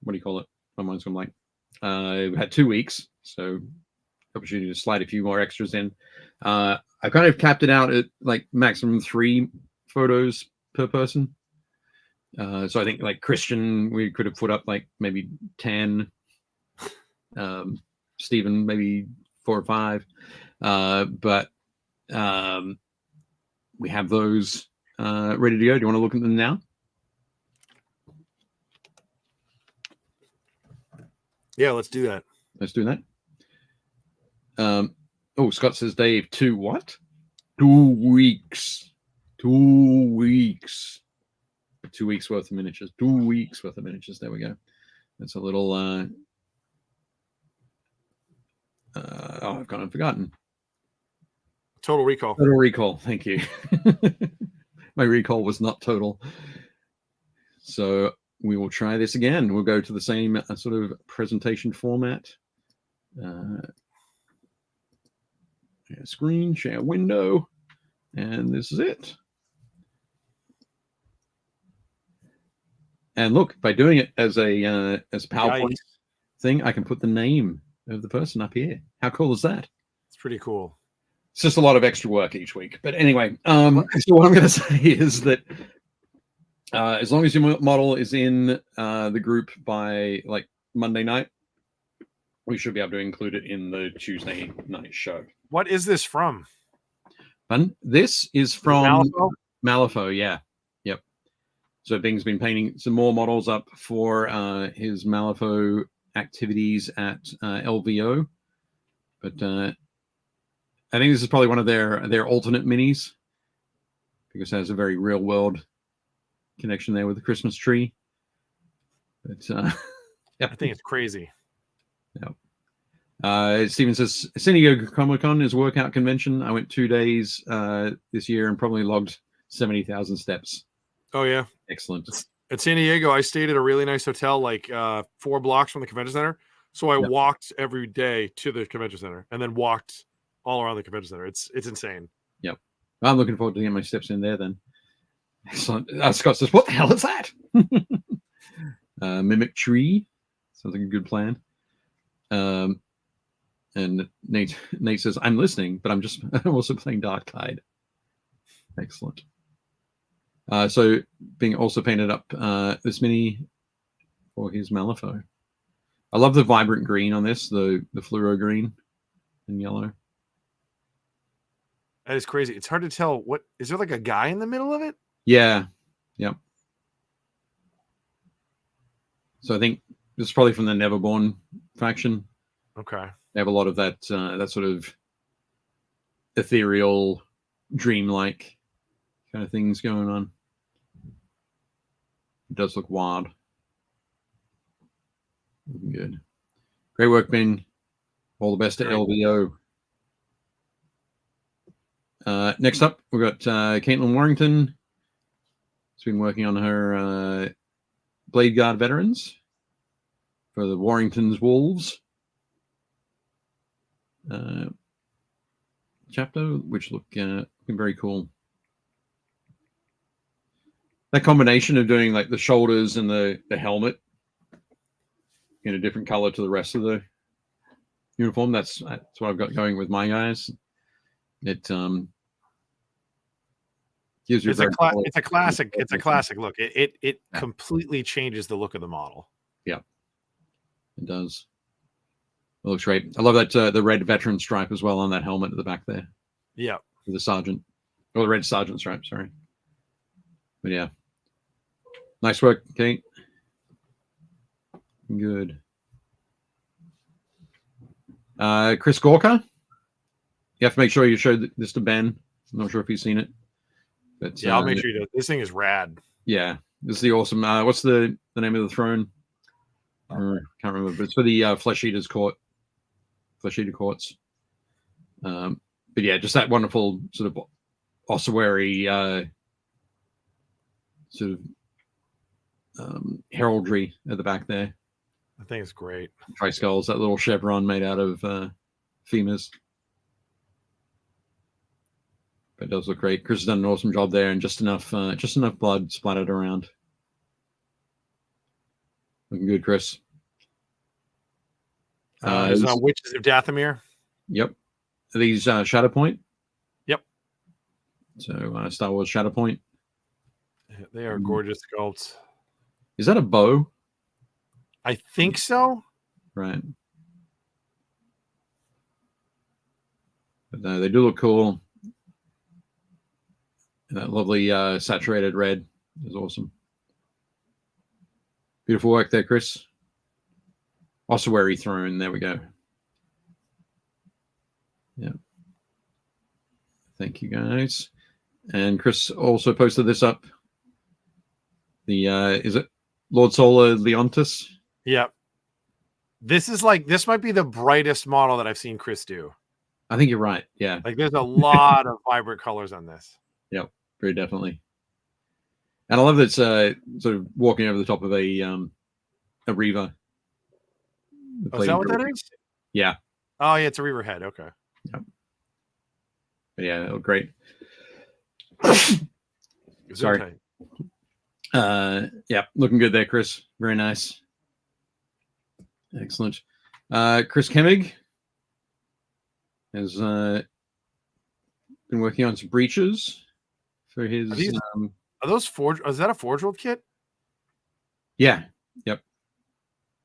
what do you call it? My mind's gone blank. We've had 2 weeks, so opportunity to slide a few more extras in. I kind of capped it out at like maximum 3 photos per person. So I think like Christian, we could have put up like maybe 10. Stephen, maybe 4 or 5. But we have those ready to go. Do you want to look at them now? Yeah, let's do that. Let's do that. Oh, Scott says, Dave, 2 what? 2 weeks. 2 weeks. 2 weeks worth of miniatures. 2 weeks worth of miniatures. There we go. That's a little. Oh, I've gone and forgotten. Total Recall. Total Recall. Thank you. My recall was not total. So we will try this again. We'll go to the same sort of presentation format. Share screen, share window, and this is it. And look, by doing it as a PowerPoint thing, I can put the name of the person up here. How cool is that? It's pretty cool. It's just a lot of extra work each week. But anyway, so what I'm going to say is that as long as your model is in the group by like Monday night, we should be able to include it in the Tuesday night show. What is this from? And this is from Malifaux, yeah. Yep. So Bing's been painting some more models up for his Malifaux activities at LVO. But I think this is probably one of their alternate minis because it has a very real world connection there with the Christmas tree. But I think it's crazy. Yep. Steven says San Diego Comic-Con is a workout convention. I went 2 days this year and probably logged 70,000 steps. Oh yeah, excellent. At San Diego, I stayed at a really nice hotel, like 4 blocks from the convention center. So I walked every day to the convention center and then walked all around the convention center. It's insane. Yep. I'm looking forward to getting my steps in there then. Excellent. Scott says, what the hell is that? Mimic tree. Sounds like a good plan. And Nate says, I'm listening, but I'm also playing Dark Tide. Excellent. So Bing also painted up this mini for his Malifaux. I love the vibrant green on this, the fluoro green and yellow. That is crazy. It's hard to tell. What is there, like a guy in the middle of it? Yeah. Yep. So I think this is probably from the Neverborn faction. Okay. They have a lot of that that sort of ethereal, dreamlike kind of things going on. It does look wild. Looking good. Great work, Bing. All the best to LVO. Next up, we've got Caitlin Warrington. She's been working on her Blade Guard veterans for the Warrington's Wolves chapter, which look very cool. That combination of doing like the shoulders and the helmet in a different color to the rest of the uniform. That's what I've got going with my guys. It gives you it's a classic. It's a classic look. It completely changes the look of the model. Yeah, it does. It looks great. I love that the red veteran stripe as well on that helmet at the back there. Yeah, with the sergeant or the red sergeant stripe. Sorry, but yeah, nice work, Kate. Good. Chris Gorka. You have to make sure you show this to Ben. I'm not sure if he's seen it. But yeah, I'll make sure you do. This thing is rad. Yeah, this is the awesome. What's the name of the throne? Can't remember, but it's for the Flesh Eater's Court. Flesh Eater Courts. But yeah, just that wonderful sort of ossuary sort of heraldry at the back there. I think it's great. Tri-skulls, that little chevron made out of femurs. But it does look great. Chris has done an awesome job there, and just enough blood splattered around. Looking good, Chris. Witches of Dathomir. Yep. Are these Shatterpoint? Yep. So Star Wars Shatterpoint. They are gorgeous sculpts. Is that a bow? I think so. Right. But they do look cool. And that lovely saturated red is awesome. Beautiful work there, Chris. ossuary throne. There we go. Yeah. Thank you, guys. And Chris also posted this up. The is it Lord Solar Leontis? Yep. This might be the brightest model that I've seen Chris do. I think you're right. Yeah. Like there's a lot of vibrant colors on this. Yep, very definitely. And I love that it's sort of walking over the top of a Reaver. Oh, is that what that is? Yeah. Oh yeah, it's a Reaver head. Okay. Yep. But yeah, it looked great. Sorry. Yeah, looking good there, Chris. Very nice. Excellent. Chris Kemmig has been working on some breeches for his. Are those forge? Is that a Forge World kit? Yeah. Yep.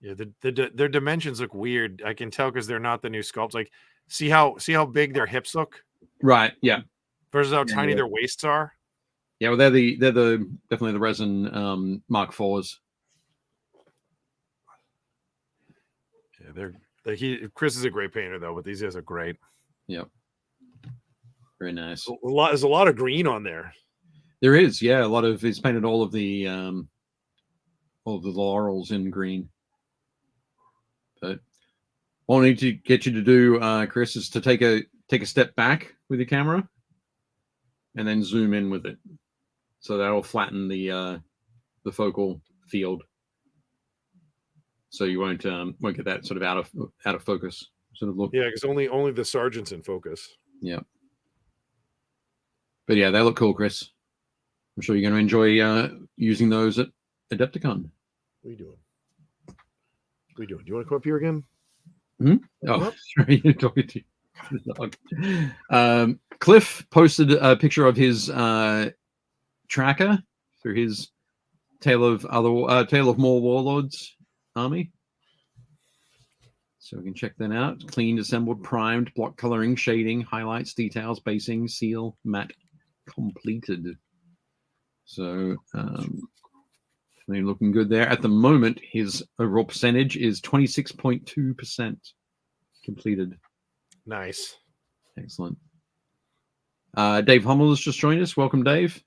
Yeah. Their dimensions look weird. I can tell because they're not the new sculpts. Like, see how big their hips look. Right. Yeah. Versus how tiny their waists are. Yeah. Well, they're definitely the resin Mark IVs. Yeah, Chris is a great painter though, but these guys are great. Yep. Very nice. There's a lot of green on there. There is, yeah, a lot of. He's painted all of the laurels in green. But all I need to get you to do, Chris, is to take a step back with your camera, and then zoom in with it, so that'll flatten the focal field. So you won't get that sort of out of focus sort of look. Yeah, because only the sergeant's in focus. Yeah. But yeah, they look cool, Chris. I'm sure you're going to enjoy using those at Adepticon. What are you doing? What are you doing? Do you want to come up here again? Oh, sorry, you're talking to the dog. Cliff posted a picture of his tracker for his Tale of More Warlords army. So we can check that out. Cleaned, assembled, primed, block coloring, shading, highlights, details, basing, seal, matte, completed. So looking good there. At the moment, his overall percentage is 26.2% completed. Nice. Excellent. Dave Hummel has just joined us. Welcome, Dave.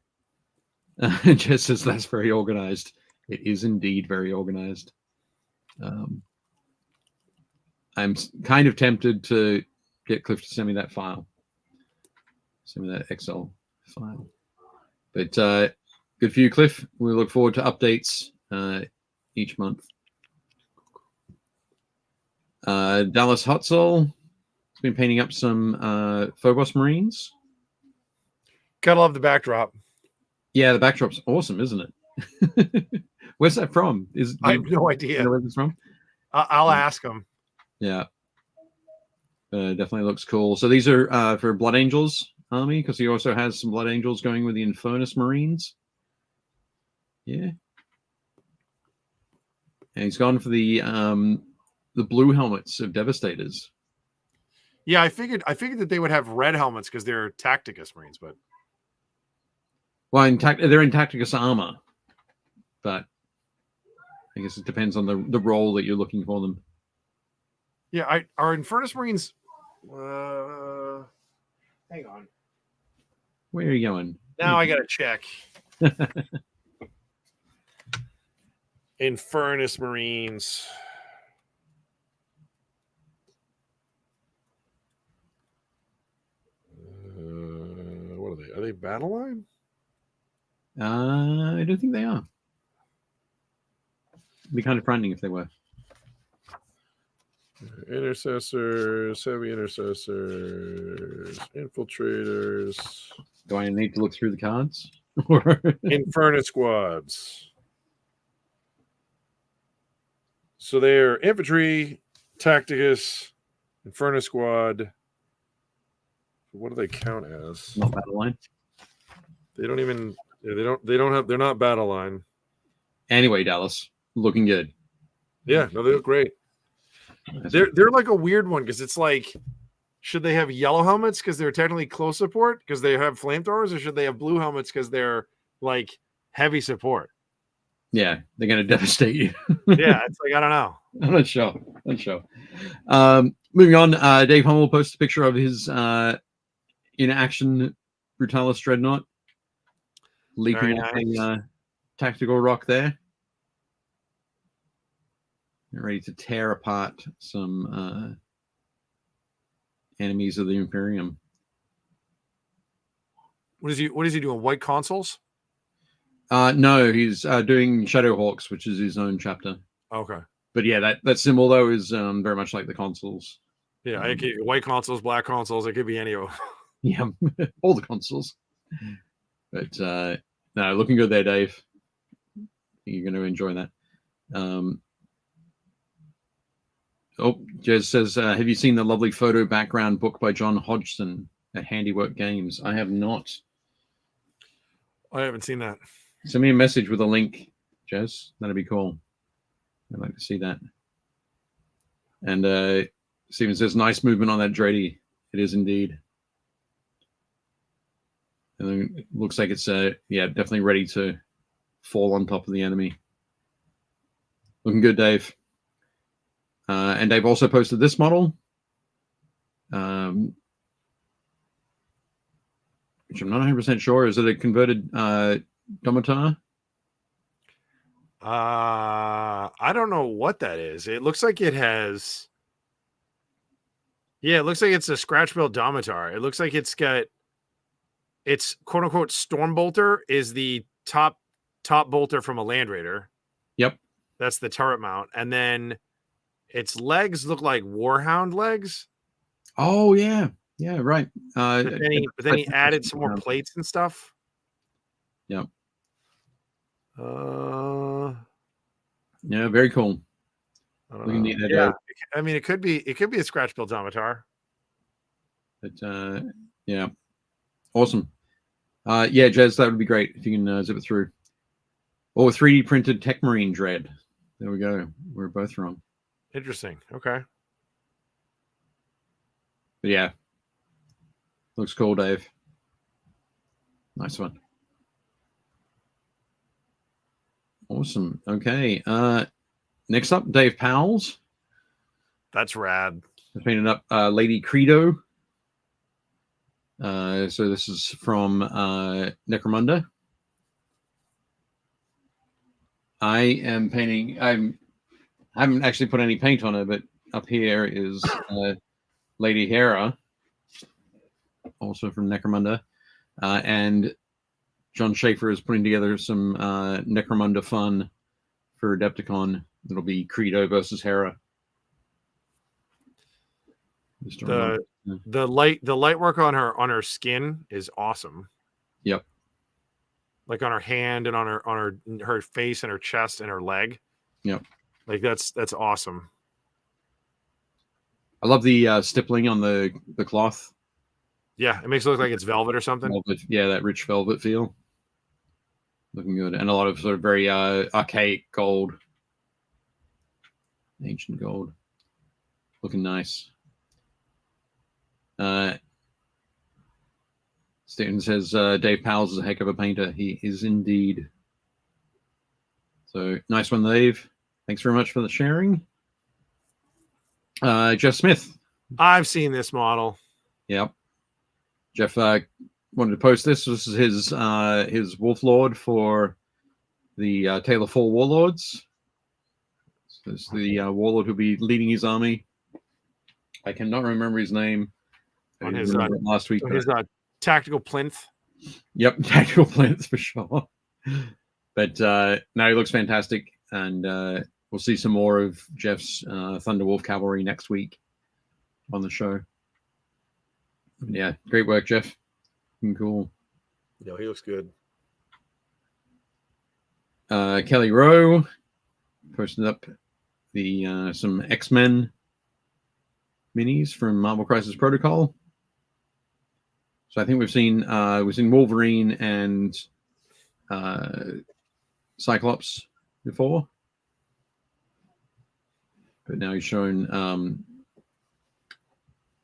Jess says that's very organized. It is indeed very organized. I'm kind of tempted to get Cliff to send me that file. Send me that Excel file. But good for you, Cliff. We look forward to updates each month. Dallas Hotzel has been painting up some Phobos Marines. Gotta love the backdrop. Yeah, the backdrop's awesome, isn't it? Where's that from? I have no idea. You know where it's from? I'll ask him. Yeah. Definitely looks cool. So these are for Blood Angels army, because he also has some Blood Angels going with the Infernus Marines. Yeah. And he's gone for the blue helmets of Devastators. Yeah, I figured that they would have red helmets because they're Tacticus Marines, but well, they're in Tacticus armor, but I guess it depends on the role that you're looking for them. Yeah, are Infernus Marines? Hang on. Where are you going? Now I gotta check. Infernus Marines. What are they? Are they battle line? I don't think they are. It'd be kind of frightening if they were. Intercessors, heavy intercessors, infiltrators. Do I need to look through the cards? Infernus squads. So they're infantry, Tacticus, Infernus squad. What do they count as? Not battle line. They don't even. They don't have. They're not battle line. Anyway, Dallas, looking good. Yeah, no, they look great. They're like a weird one because it's like, should they have yellow helmets because they're technically close support because they have flamethrowers, or should they have blue helmets because they're like heavy support? Yeah, they're going to devastate you. Yeah, it's like I don't know. I'm not sure. Moving on, Dave Hummel posted a picture of his in action Brutalis Dreadnought, leaping Very off nice. a tactical rock there. They're ready to tear apart some enemies of the Imperium. What is he doing? White consoles? No, he's doing Shadowhawks, which is his own chapter. Okay. But yeah, that symbol though is very much like the consoles. Yeah, it could, white consoles, black consoles. It could be any of them. Yeah, all the consoles. But no, looking good there, Dave. You're going to enjoy that. Jez says, have you seen the lovely photo background book by John Hodgson at Handiwork Games? I have not. I haven't seen that. Send me a message with a link, Jez. That'd be cool. I'd like to see that. And Steven says, nice movement on that Drady. It is indeed. And then it looks like it's definitely ready to fall on top of the enemy. Looking good, Dave. And Dave also posted this model, which I'm not 100% sure. Is it a converted Domitar? I don't know what that is. It looks like it has. Yeah, it looks like it's a scratch built Domitar. It looks like it's got. It's quote unquote Stormbolter is the top bolter from a Land Raider. Yep. That's the turret mount, and then its legs look like Warhound legs. Oh yeah, right. But then he added some more plates and stuff. Yep. Yeah, very cool. Yeah, I mean, it could be a scratch built Domitar. But yeah, awesome. Yeah, Jez, that would be great if you can zip it through. Or 3D printed Tech Marine Dread. There we go. We're both wrong. Interesting. Okay. But yeah, looks cool, Dave. Nice one. Awesome. Okay. Next up, Dave Powell's. That's rad. I painted up Lady Credo. So this is from Necromunda. I am painting. I haven't actually put any paint on her, but up here is Lady Hera, also from Necromunda, and John Schaefer is putting together some Necromunda fun for Adepticon. It'll be Credo versus Hera. The light work on her skin is awesome. Yep. Like on her hand and on her face and her chest and her leg. Yep. Like that's awesome. I love the stippling on the cloth. Yeah, it makes it look like it's velvet or something. Velvet, yeah, that rich velvet feel. Looking good. And a lot of sort of very archaic gold. Ancient gold. Looking nice. Stephen says Dave Powell's is a heck of a painter. He is indeed. So nice one, Dave. Thanks very much for the sharing. Jeff Smith. I've seen this model. Yep. Jeff wanted to post this. This is his Wolf Lord for the Tale of Four Warlords. So this is the warlord who'll be leading his army. I cannot remember his name. On his last week. His tactical plinth. Yep, tactical plinth for sure. But now he looks fantastic, and we'll see some more of Jeff's Thunderwolf Cavalry next week on the show. Yeah, great work, Jeff. Cool. Yeah, he looks good. Kelly Rowe posted up the some X-Men minis from Marvel Crisis Protocol. So I think we've seen Wolverine and Cyclops before, but now he's shown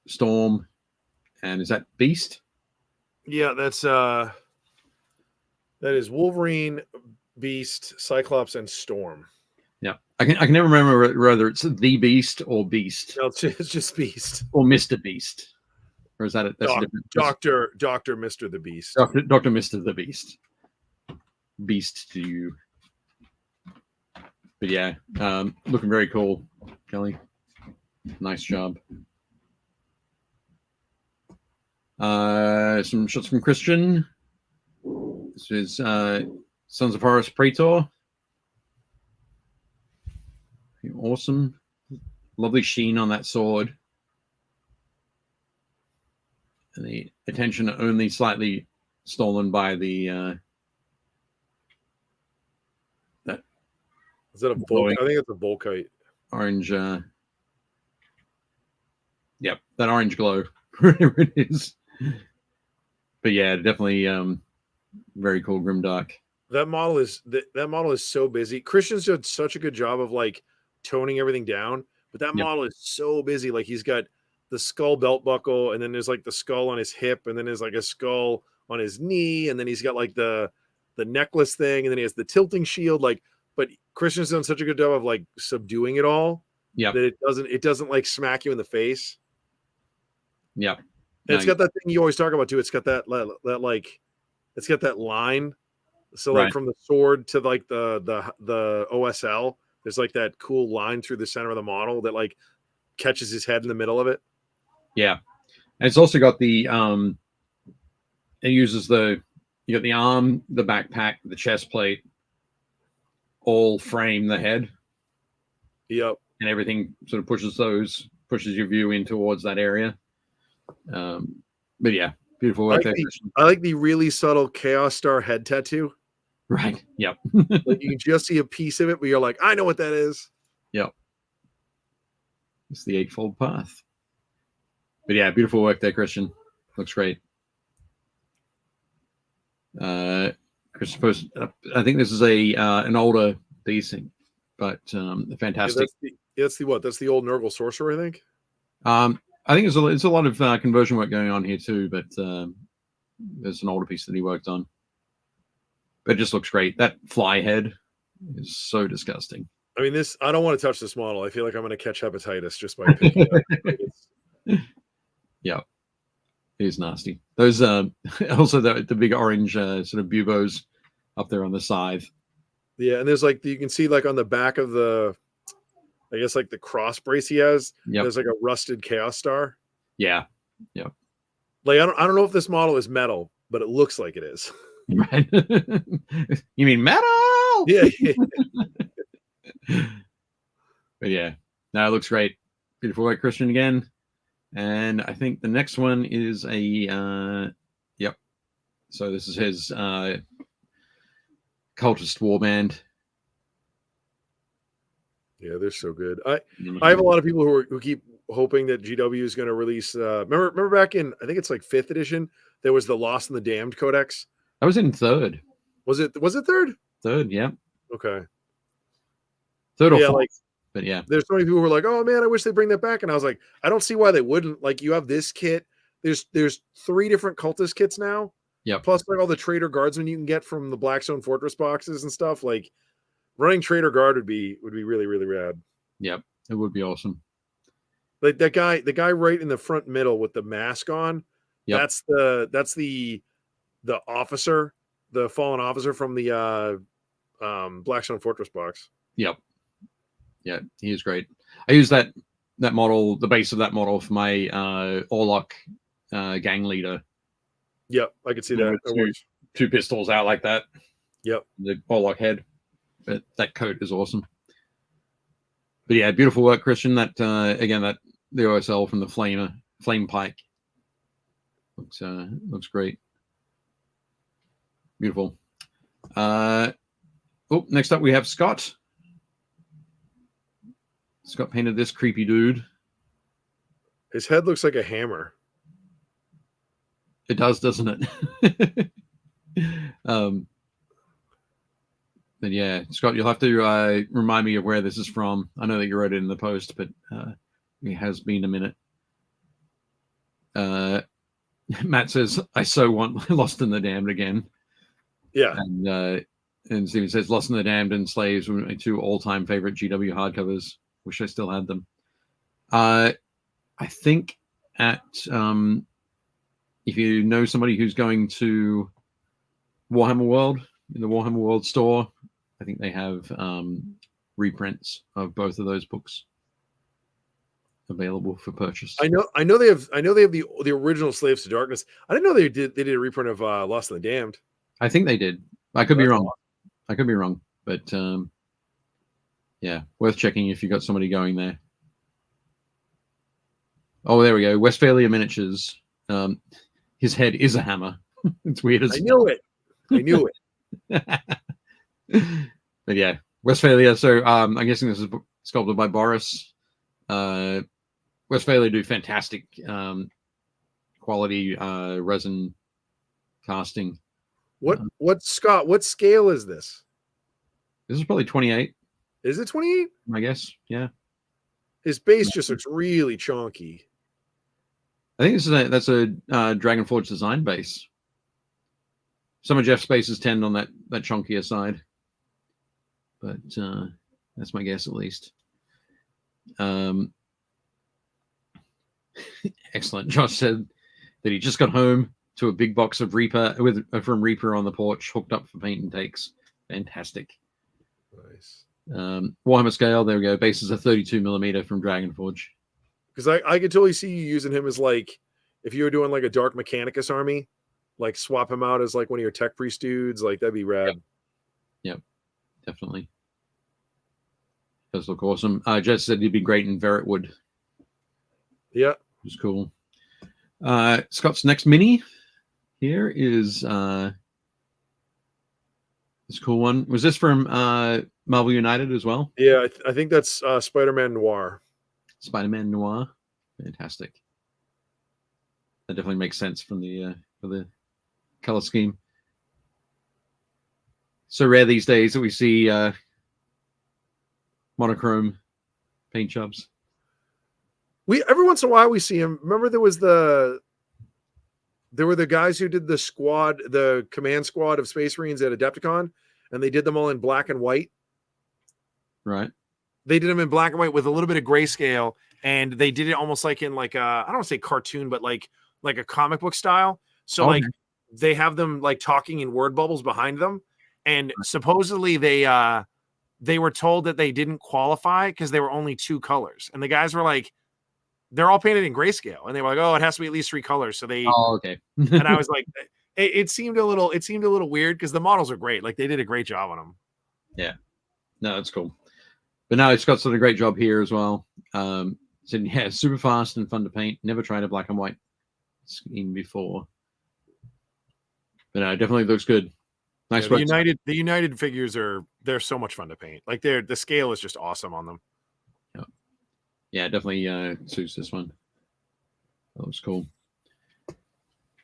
Storm, and is that Beast? Yeah, that is Wolverine, Beast, Cyclops, and Storm. Yeah, I can never remember whether it's the Beast or Beast. No, it's just Beast or Mr. Beast, or is that it? That's different. Doctor Mr. the Beast. Doctor Mr. the Beast. Beast to you. But yeah, looking very cool, Kelly. Nice job. Some shots from Christian. This is Sons of Horus Praetor. Awesome. Lovely sheen on that sword. And the attention only slightly stolen by the that. Is that a Volk? I think it's a Volkite. Orange. Yep, that orange glow, whatever it is. But yeah, definitely very cool Grimdark. That model is so busy. Christian's did such a good job of like toning everything down, but that model is so busy. Like he's got the skull belt buckle, and then there's like the skull on his hip, and then there's like a skull on his knee, and then he's got like the necklace thing, and then he has the tilting shield. Like, but Christian's done such a good job of like subduing it all. Yeah, that it doesn't like smack you in the face. Yeah. And it's got that thing you always talk about too. It's got that like, it's got that line. So like from the sword to like the OSL, there's like that cool line through the center of the model that like catches his head in the middle of it. Yeah, and it's also got the it uses you got the arm, the backpack, the chest plate, all frame the head. Yep, and everything sort of pushes your view in towards that area. But yeah, beautiful work. I like the really subtle Chaos Star head tattoo. Right. Yep. Like you can just see a piece of it, but you're like, I know what that is. Yep. It's the Eightfold Path. But yeah, beautiful work there, Christian. Looks great. Christian post. I think this is an older piece, but fantastic. Yeah, that's the old Nurgle Sorcerer, I think. I think it's a lot of conversion work going on here too, but there's an older piece that he worked on. But it just looks great. That fly head is so disgusting. I mean, I don't want to touch this model. I feel like I'm going to catch hepatitis just by picking it up. Yeah, it is nasty. Those also the big orange sort of buboes up there on the side. Yeah, and there's like you can see like on the back of the, I guess like the cross brace he has. Yep. There's like a rusted Chaos Star. Yeah, yeah. Like I don't know if this model is metal, but it looks like it is. Right. You mean metal? Yeah. But yeah, no, it looks great. Beautiful work, Christian, again. And I think the next one is yep. So this is his cultist warband. Yeah, they're so good. I have a lot of people who keep hoping that GW is going to release. Remember back in, I think it's like 5th edition, there was the Lost and the Damned Codex. I was in 3rd. Was it 3rd? 3rd, yeah. Okay. 3rd or 4th. Like, but yeah, there's so many people who are like, "Oh man, I wish they bring that back." And I was like, I don't see why they wouldn't. Like, you have this kit. There's 3 different cultist kits now. Yeah. Plus, like all the Trader Guardsmen you can get from the Blackstone Fortress boxes and stuff. Like, running Trader Guard would be really, really rad. Yep, it would be awesome. Like the guy right in the front middle with the mask on. Yep. That's the officer, the fallen officer from the Blackstone Fortress box. Yep. Yeah, he is great. I use that model, the base of that model, for my Orlok gang leader. Yep, I could see that. Two pistols out like that. Yep. The Orlok head. But that coat is awesome. But yeah, beautiful work, Christian. That again, the OSL from the flame pike looks great. Beautiful. Next up we have Scott. Scott painted this creepy dude. His head looks like a hammer. It does, doesn't it? Then yeah, Scott, you'll have to remind me of where this is from. I know that you wrote it in the post, but it has been a minute. Matt says, "I so want Lost in the Damned again." Yeah, and And Steven says, Lost in the Damned and Slaves were my 2 all-time favorite GW hardcovers. Wish I still had them. I think at if you know somebody who's going to Warhammer World, in the Warhammer World store, I think they have reprints of both of those books available for purchase. I know they have the original Slaves to Darkness. I didn't know they did a reprint of Lost in the Damned. I think they did. I could be wrong. I could be wrong, but yeah, worth checking if you got somebody going there. Oh, there we go. Westphalia Miniatures. His head is a hammer. It's weird. I knew it. But yeah, Westphalia. So I'm guessing this is sculpted by Boris. Westphalia do fantastic quality resin casting. What Scott? What scale is this? This is probably 28. Is it 28? I guess. Yeah. His base just looks really chunky. I think that's a Dragonforge design base. Some of Jeff's bases tend on that chunkier side, but that's my guess at least. Excellent. Josh said that he just got home to a big box of Reaper from Reaper on the porch, hooked up for paint and takes. Fantastic. Nice. Warhammer scale. There we go. Bases are 32mm from Dragonforge. Because I could totally see you using him as like, if you were doing like a Dark Mechanicus army, like swap him out as like one of your Tech Priest dudes. Like that'd be rad. Yep. Definitely. Does look awesome. Jess said he'd be great in Verret Wood. Yeah. Which is cool. Scott's next mini here is this cool one. Was this from Marvel United as well? Yeah, I think that's Spider-Man Noir. Spider-Man Noir. Fantastic. That definitely makes sense from the for the color scheme. So rare these days that we see monochrome paint jobs. Every once in a while we see him. Remember there were the guys who did the command squad of Space Marines at Adepticon, and they did them all in black and white. Right. They did them in black and white with a little bit of grayscale, and they did it almost like in like I don't want to say cartoon, but like a comic book style. So like they have them like talking in word bubbles behind them, and supposedly they were told that they didn't qualify because they were only 2 colors, and the guys were like, they're all painted in grayscale, and they were like, oh, it has to be at least 3 colors. So they, okay. And I was like, it seemed a little weird because the models are great. Like they did a great job on them. Yeah, no, that's cool. But no, Scott's done a great job here as well. Said, yeah, super fast and fun to paint. Never tried a black and white scheme before. But no, it definitely looks good. Nice work. The United figures they're so much fun to paint. Like the scale is just awesome on them. Yeah, definitely suits this one. That looks cool.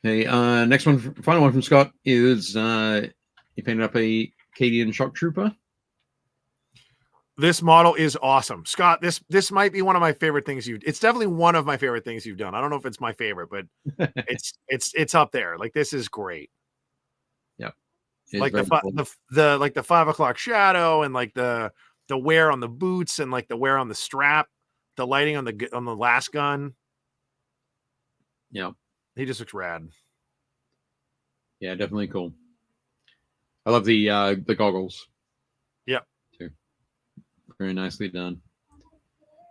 Okay, next one, final one from Scott is he painted up a Cadian Shock Trooper. This model is awesome, Scott. This might be one of my favorite things it's definitely one of my favorite things you've done. I don't know if it's my favorite, but it's up there. Like this is great. Yep. Like the 5 o'clock shadow, and like the wear on the boots, and like the wear on the strap, the lighting on the last gun. Yeah. He just looks rad. Yeah, definitely cool. I love the goggles. Yep. Too. Very nicely done.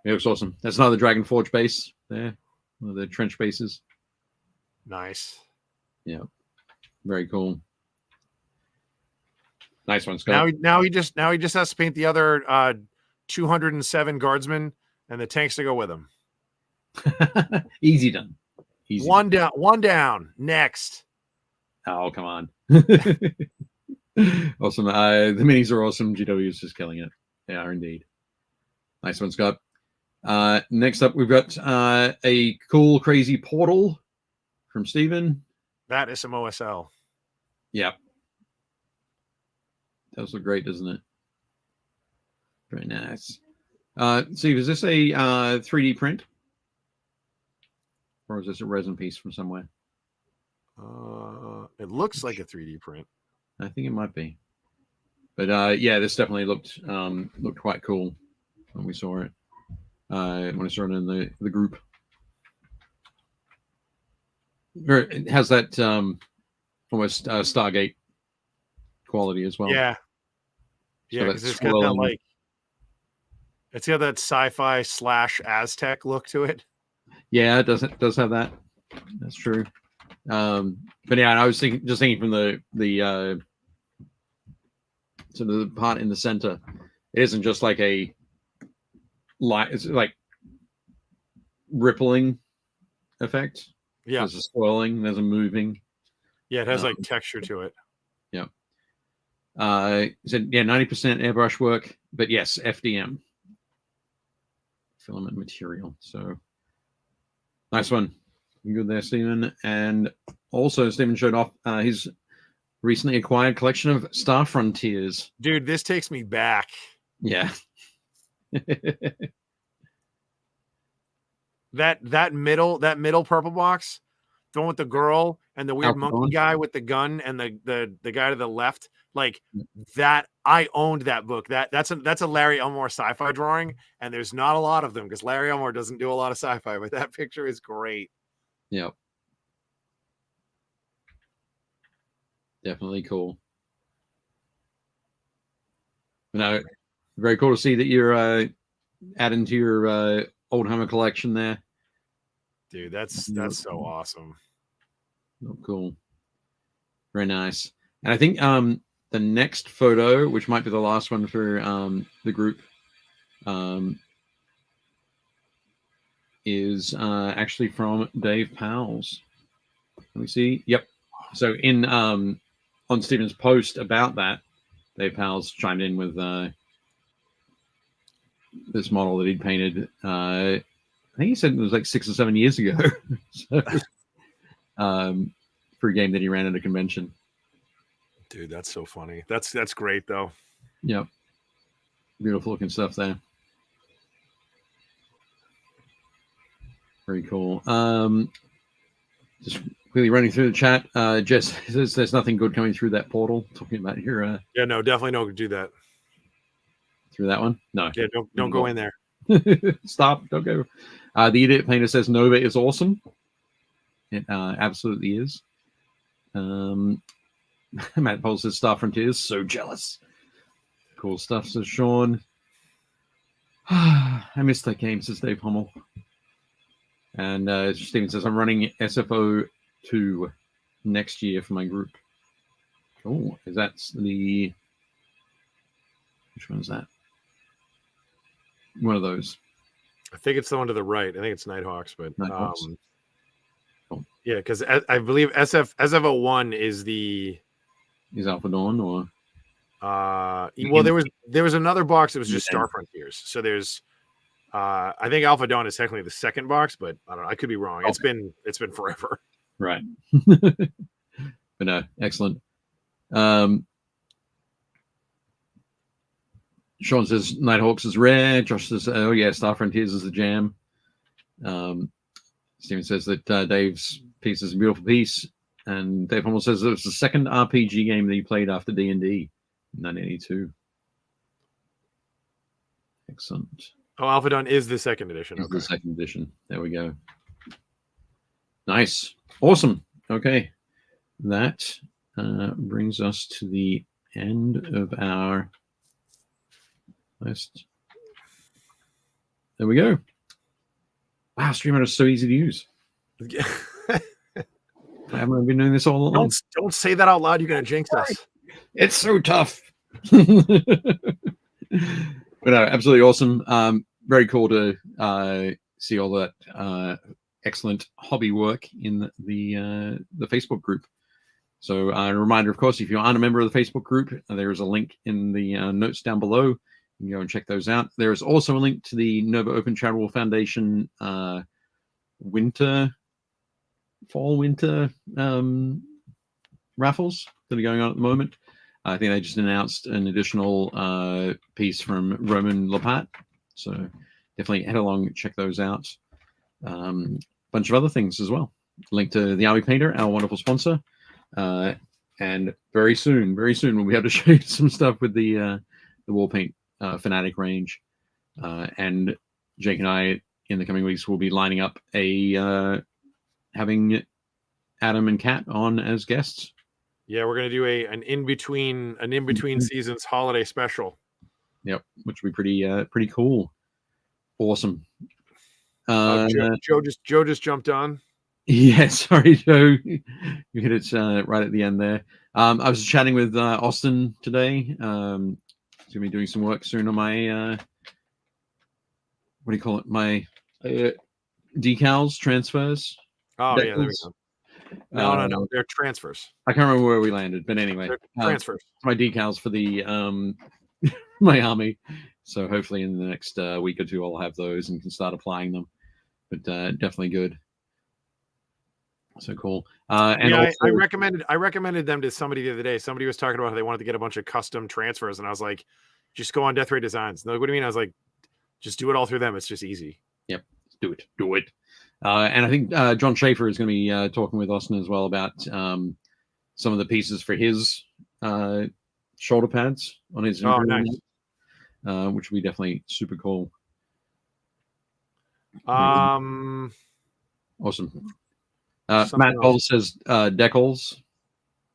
It looks awesome. That's another Dragonforge base there. One of the trench bases. Nice. Yeah. Very cool. Nice one, Scott. Now he just has to paint the other 207 guardsmen and the tanks to go with him. Easy done. Easy. One down. Next. Oh, come on. Awesome. The minis are awesome. GW is just killing it. They are indeed. Nice one, Scott. Next up, we've got a cool, crazy portal from Steven. That is some OSL. Yeah. Does look great, doesn't it? Very nice. Steve, is this a 3D print? Or is this a resin piece from somewhere? It looks like a 3D print. I think it might be. But yeah, this definitely looked quite cool when we saw it. When I saw it in the group. It has that almost Stargate quality as well. Yeah. So Yeah, because it's got that like it's got that sci-fi / Aztec look to it. Yeah, it does have that. That's true. But yeah, and I was thinking from the sort of the part in the center, it isn't just like a light. It's like rippling effect. Yeah, There's a swirling. There's a moving. yeah, it has like texture to it. Yeah. Said 90% airbrush work, but yes, FDM, filament material. So nice one. Good there, Stephen. And also, Stephen showed off his recently acquired collection of Star Frontiers. Dude, this takes me back. Yeah. that middle purple box, the one with the girl and the weird Alpha monkey guy with the gun and the guy to the left, like that. I owned that book. That's a Larry Elmore sci-fi drawing, and there's not a lot of them because Larry Elmore doesn't do a lot of sci-fi, but that picture is great. Yep. Definitely cool. No, very cool to see that you're adding to your old Hammer collection there. Dude, that's so awesome. Oh, cool. Very nice. And I think the next photo, which might be the last one for the group, is actually from Dave Powell's. Let me see. Yep. So in on Stephen's post about that, Dave Powell's chimed in with this model that he'd painted. I think he said it was like 6 or 7 years ago. So, for a game that he ran at a convention. Dude, that's so funny. That's great though. Yep. Beautiful looking stuff there. Very cool. Just quickly running through the chat. Jess says there's nothing good coming through that portal. Talking about your yeah, no, definitely don't do that. Through that one? No. Yeah, don't go in there. Stop. Don't go. The Idiot Painter says Nova is awesome. It absolutely is. Matt Paul says Star Frontiers. So jealous. Cool stuff, says Sean. I missed that game, says Dave Hummel. And Steven says, I'm running SFO2 next year for my group. Oh, is that the... Which one is that? One of those. I think it's the one to the right. I think it's Nighthawks, but Nighthawks. Oh. Yeah, because I believe SFO1 is the... Is Alpha Dawn or... well, there was another box that was just Star Frontiers. So there's I think Alpha Dawn is technically the second box, but I don't know. I could be wrong. Okay. It's been forever. Right. But no, excellent. Sean says Nighthawks is rare. Josh says, oh yeah, Star Frontiers is a jam. Steven says that Dave's piece is a beautiful piece. And Dave Hummel says it was the second RPG game that he played after D&D in 1982. Excellent. Oh, Alpha Dawn is the second edition. Okay. The second edition. There we go. Nice. Awesome. Okay. That brings us to the end of our list. There we go. Wow, StreamYard is so easy to use. I haven't been doing this all along. Don't say that out loud. You're going to jinx us. It's so tough. But no, absolutely awesome. Very cool to see all that excellent hobby work in the Facebook group. So a reminder, of course, if you aren't a member of the Facebook group, there is a link in the notes down below. You can go and check those out. There is also a link to the Nova Open Charitable Foundation fall-winter raffles that are going on at the moment. I think they just announced an additional piece from Roman Lapat. So definitely head along, check those out. Bunch of other things as well. Link to the Army Painter, our wonderful sponsor. And very soon, we'll be able to show you some stuff with the wall paint Fanatic range. And Jake and I, in the coming weeks, will be lining up having Adam and Kat on as guests. Yeah, we're gonna do an in between seasons holiday special. Yep, which will be pretty cool. Awesome. Joe just jumped on. Yeah, sorry, Joe. You hit it right at the end there. I was chatting with Austin today. He's gonna be doing some work soon on my what do you call it? My decals transfers. Oh yeah, there we go. No, they're transfers. I can't remember where we landed, but anyway, they're transfers. My decals for the my army. So hopefully in the next week or two, I'll have those and can start applying them. But definitely good. So cool. And yeah, also, I recommended them to somebody the other day. Somebody was talking about how they wanted to get a bunch of custom transfers, and I was like, just go on Death Ray Designs. No, what do you mean? I was like, just do it all through them. It's just easy. Yep, do it. And I think John Schaefer is going to be talking with Austin as well about some of the pieces for his shoulder pads on his nice. Which will be definitely super cool. Awesome. Matt Ball says decals.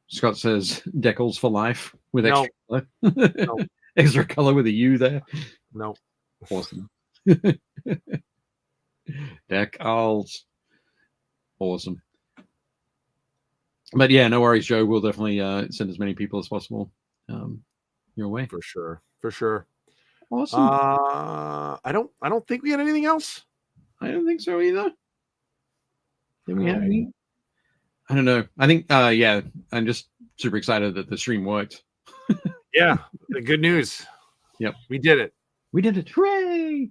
Scott says decals for life with extra color. No. Extra color with a U there. No. Awesome. Decals. Awesome. But yeah, no worries, Joe. We'll definitely send as many people as possible your way. For sure. Awesome. I don't think we had anything else. I don't think so either. Did we have any? I don't know. I think yeah, I'm just super excited that the stream worked. Yeah, the good news. Yep. We did it. Hooray!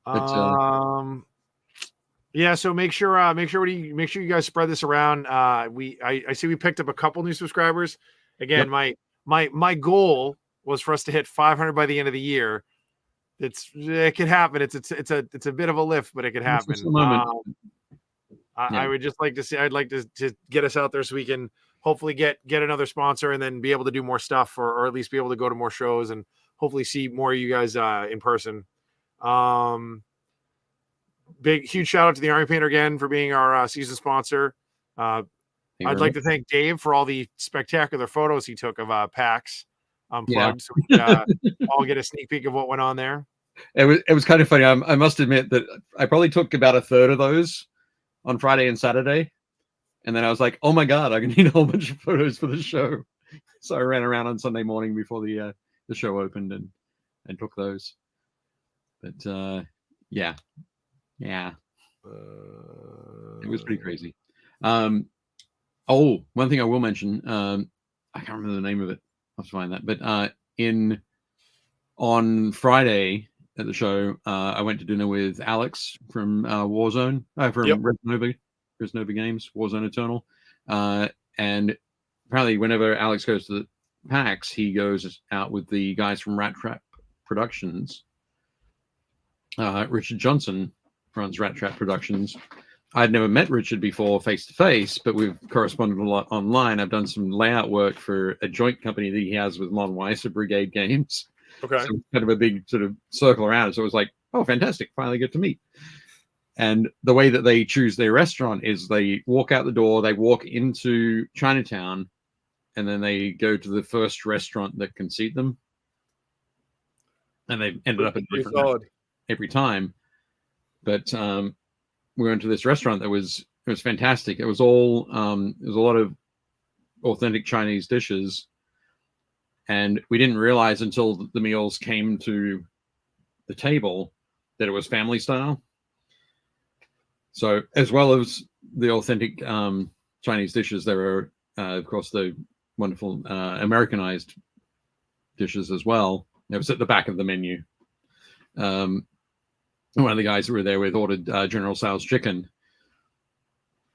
But, yeah, so make sure you guys spread this around. I see we picked up a couple new subscribers. Again, yep. my goal was for us to hit 500 by the end of the year. It could happen. It's a bit of a lift, but it could happen. I would just like to see. I'd like to get us out there so we can hopefully get another sponsor and then be able to do more stuff, or at least be able to go to more shows and hopefully see more of you guys in person. Huge shout out to the Army Painter again for being our season sponsor. I'd like to thank Dave for all the spectacular photos he took of PAX Unplugged, so we could all get a sneak peek of what went on there. It was kind of funny. I must admit that I probably took about a third of those on Friday and Saturday, and then I was like, "Oh my god, I'm gonna need a whole bunch of photos for the show." So I ran around on Sunday morning before the show opened and took those. But yeah, it was pretty crazy. Oh, one thing I will mention, I can't remember the name of it. I'll have to find that. But on Friday at the show, I went to dinner with Alex from Warzone, from Res Nova Games, Warzone Eternal. And apparently whenever Alex goes to the PAX, he goes out with the guys from Rat Trap Productions. Richard Johnson runs Rat Trap Productions. I'd never met Richard before face to face, but we've corresponded a lot online. I've done some layout work for a joint company that he has with Lon Weiser Brigade Games. Okay. So kind of a big sort of circle around. So it was like, oh, fantastic. Finally get to meet. And the way that they choose their restaurant is they walk out the door, they walk into Chinatown, and then they go to the first restaurant that can seat them. And they've ended up at a different restaurant every time. But we went to this restaurant that was fantastic. It was all there was a lot of authentic Chinese dishes, and we didn't realize until the meals came to the table that it was family style. So as well as the authentic Chinese dishes, there were of course the wonderful Americanized dishes as well. It was at the back of the menu. One of the guys who were there with ordered General Tso's chicken.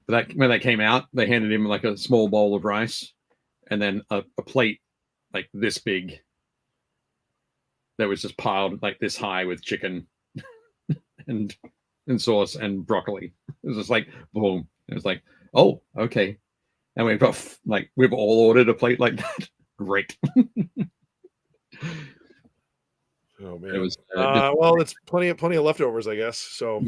But when that came out, they handed him like a small bowl of rice and then a plate like this big that was just piled like this high with chicken and sauce and broccoli. It was just like boom. It was like, oh, okay. And we've got like we've all ordered a plate like that. Great. Oh man. It was Well, it's plenty of leftovers, I guess. So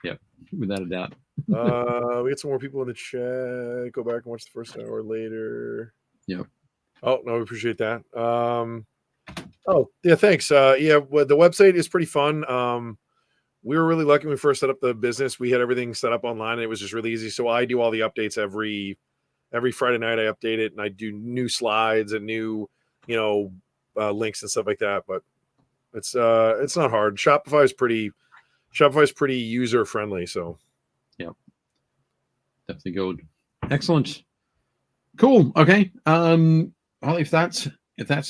yeah, without a doubt. we get some more people in the chat. Go back and watch the first hour later. Yep. Oh no, we appreciate that. Oh yeah, thanks. Yeah, well, the website is pretty fun. We were really lucky when we first set up the business. We had everything set up online, and it was just really easy. So I do all the updates every Friday night. I update it, and I do new slides and new, links and stuff like that. But it's not hard. Shopify's pretty user friendly. So yeah, definitely good. Excellent. Cool. Okay. Well, if that's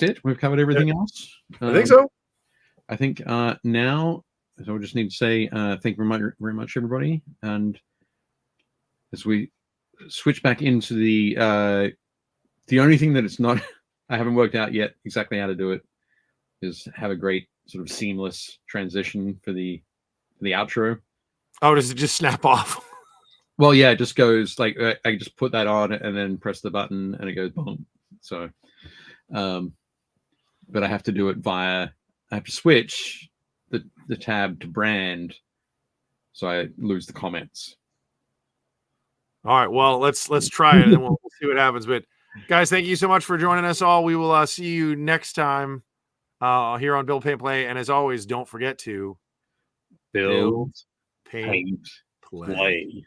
it, we've covered everything else. I think so. I think now, so we just need to say thank you very much, everybody. And as we switch back into the only thing that it's not, I haven't worked out yet exactly how to do it, is have a great sort of seamless transition for the outro. Oh, does it just snap off? Well, yeah, it just goes like I just put that on and then press the button and it goes boom. So, but I have to do it I have to switch the tab to brand, so I lose the comments. All right, well, let's try it and then we'll see what happens. But guys, thank you so much for joining us all. We will see you next time here on Build, Paint, Play. And as always, don't forget to Build, paint, play.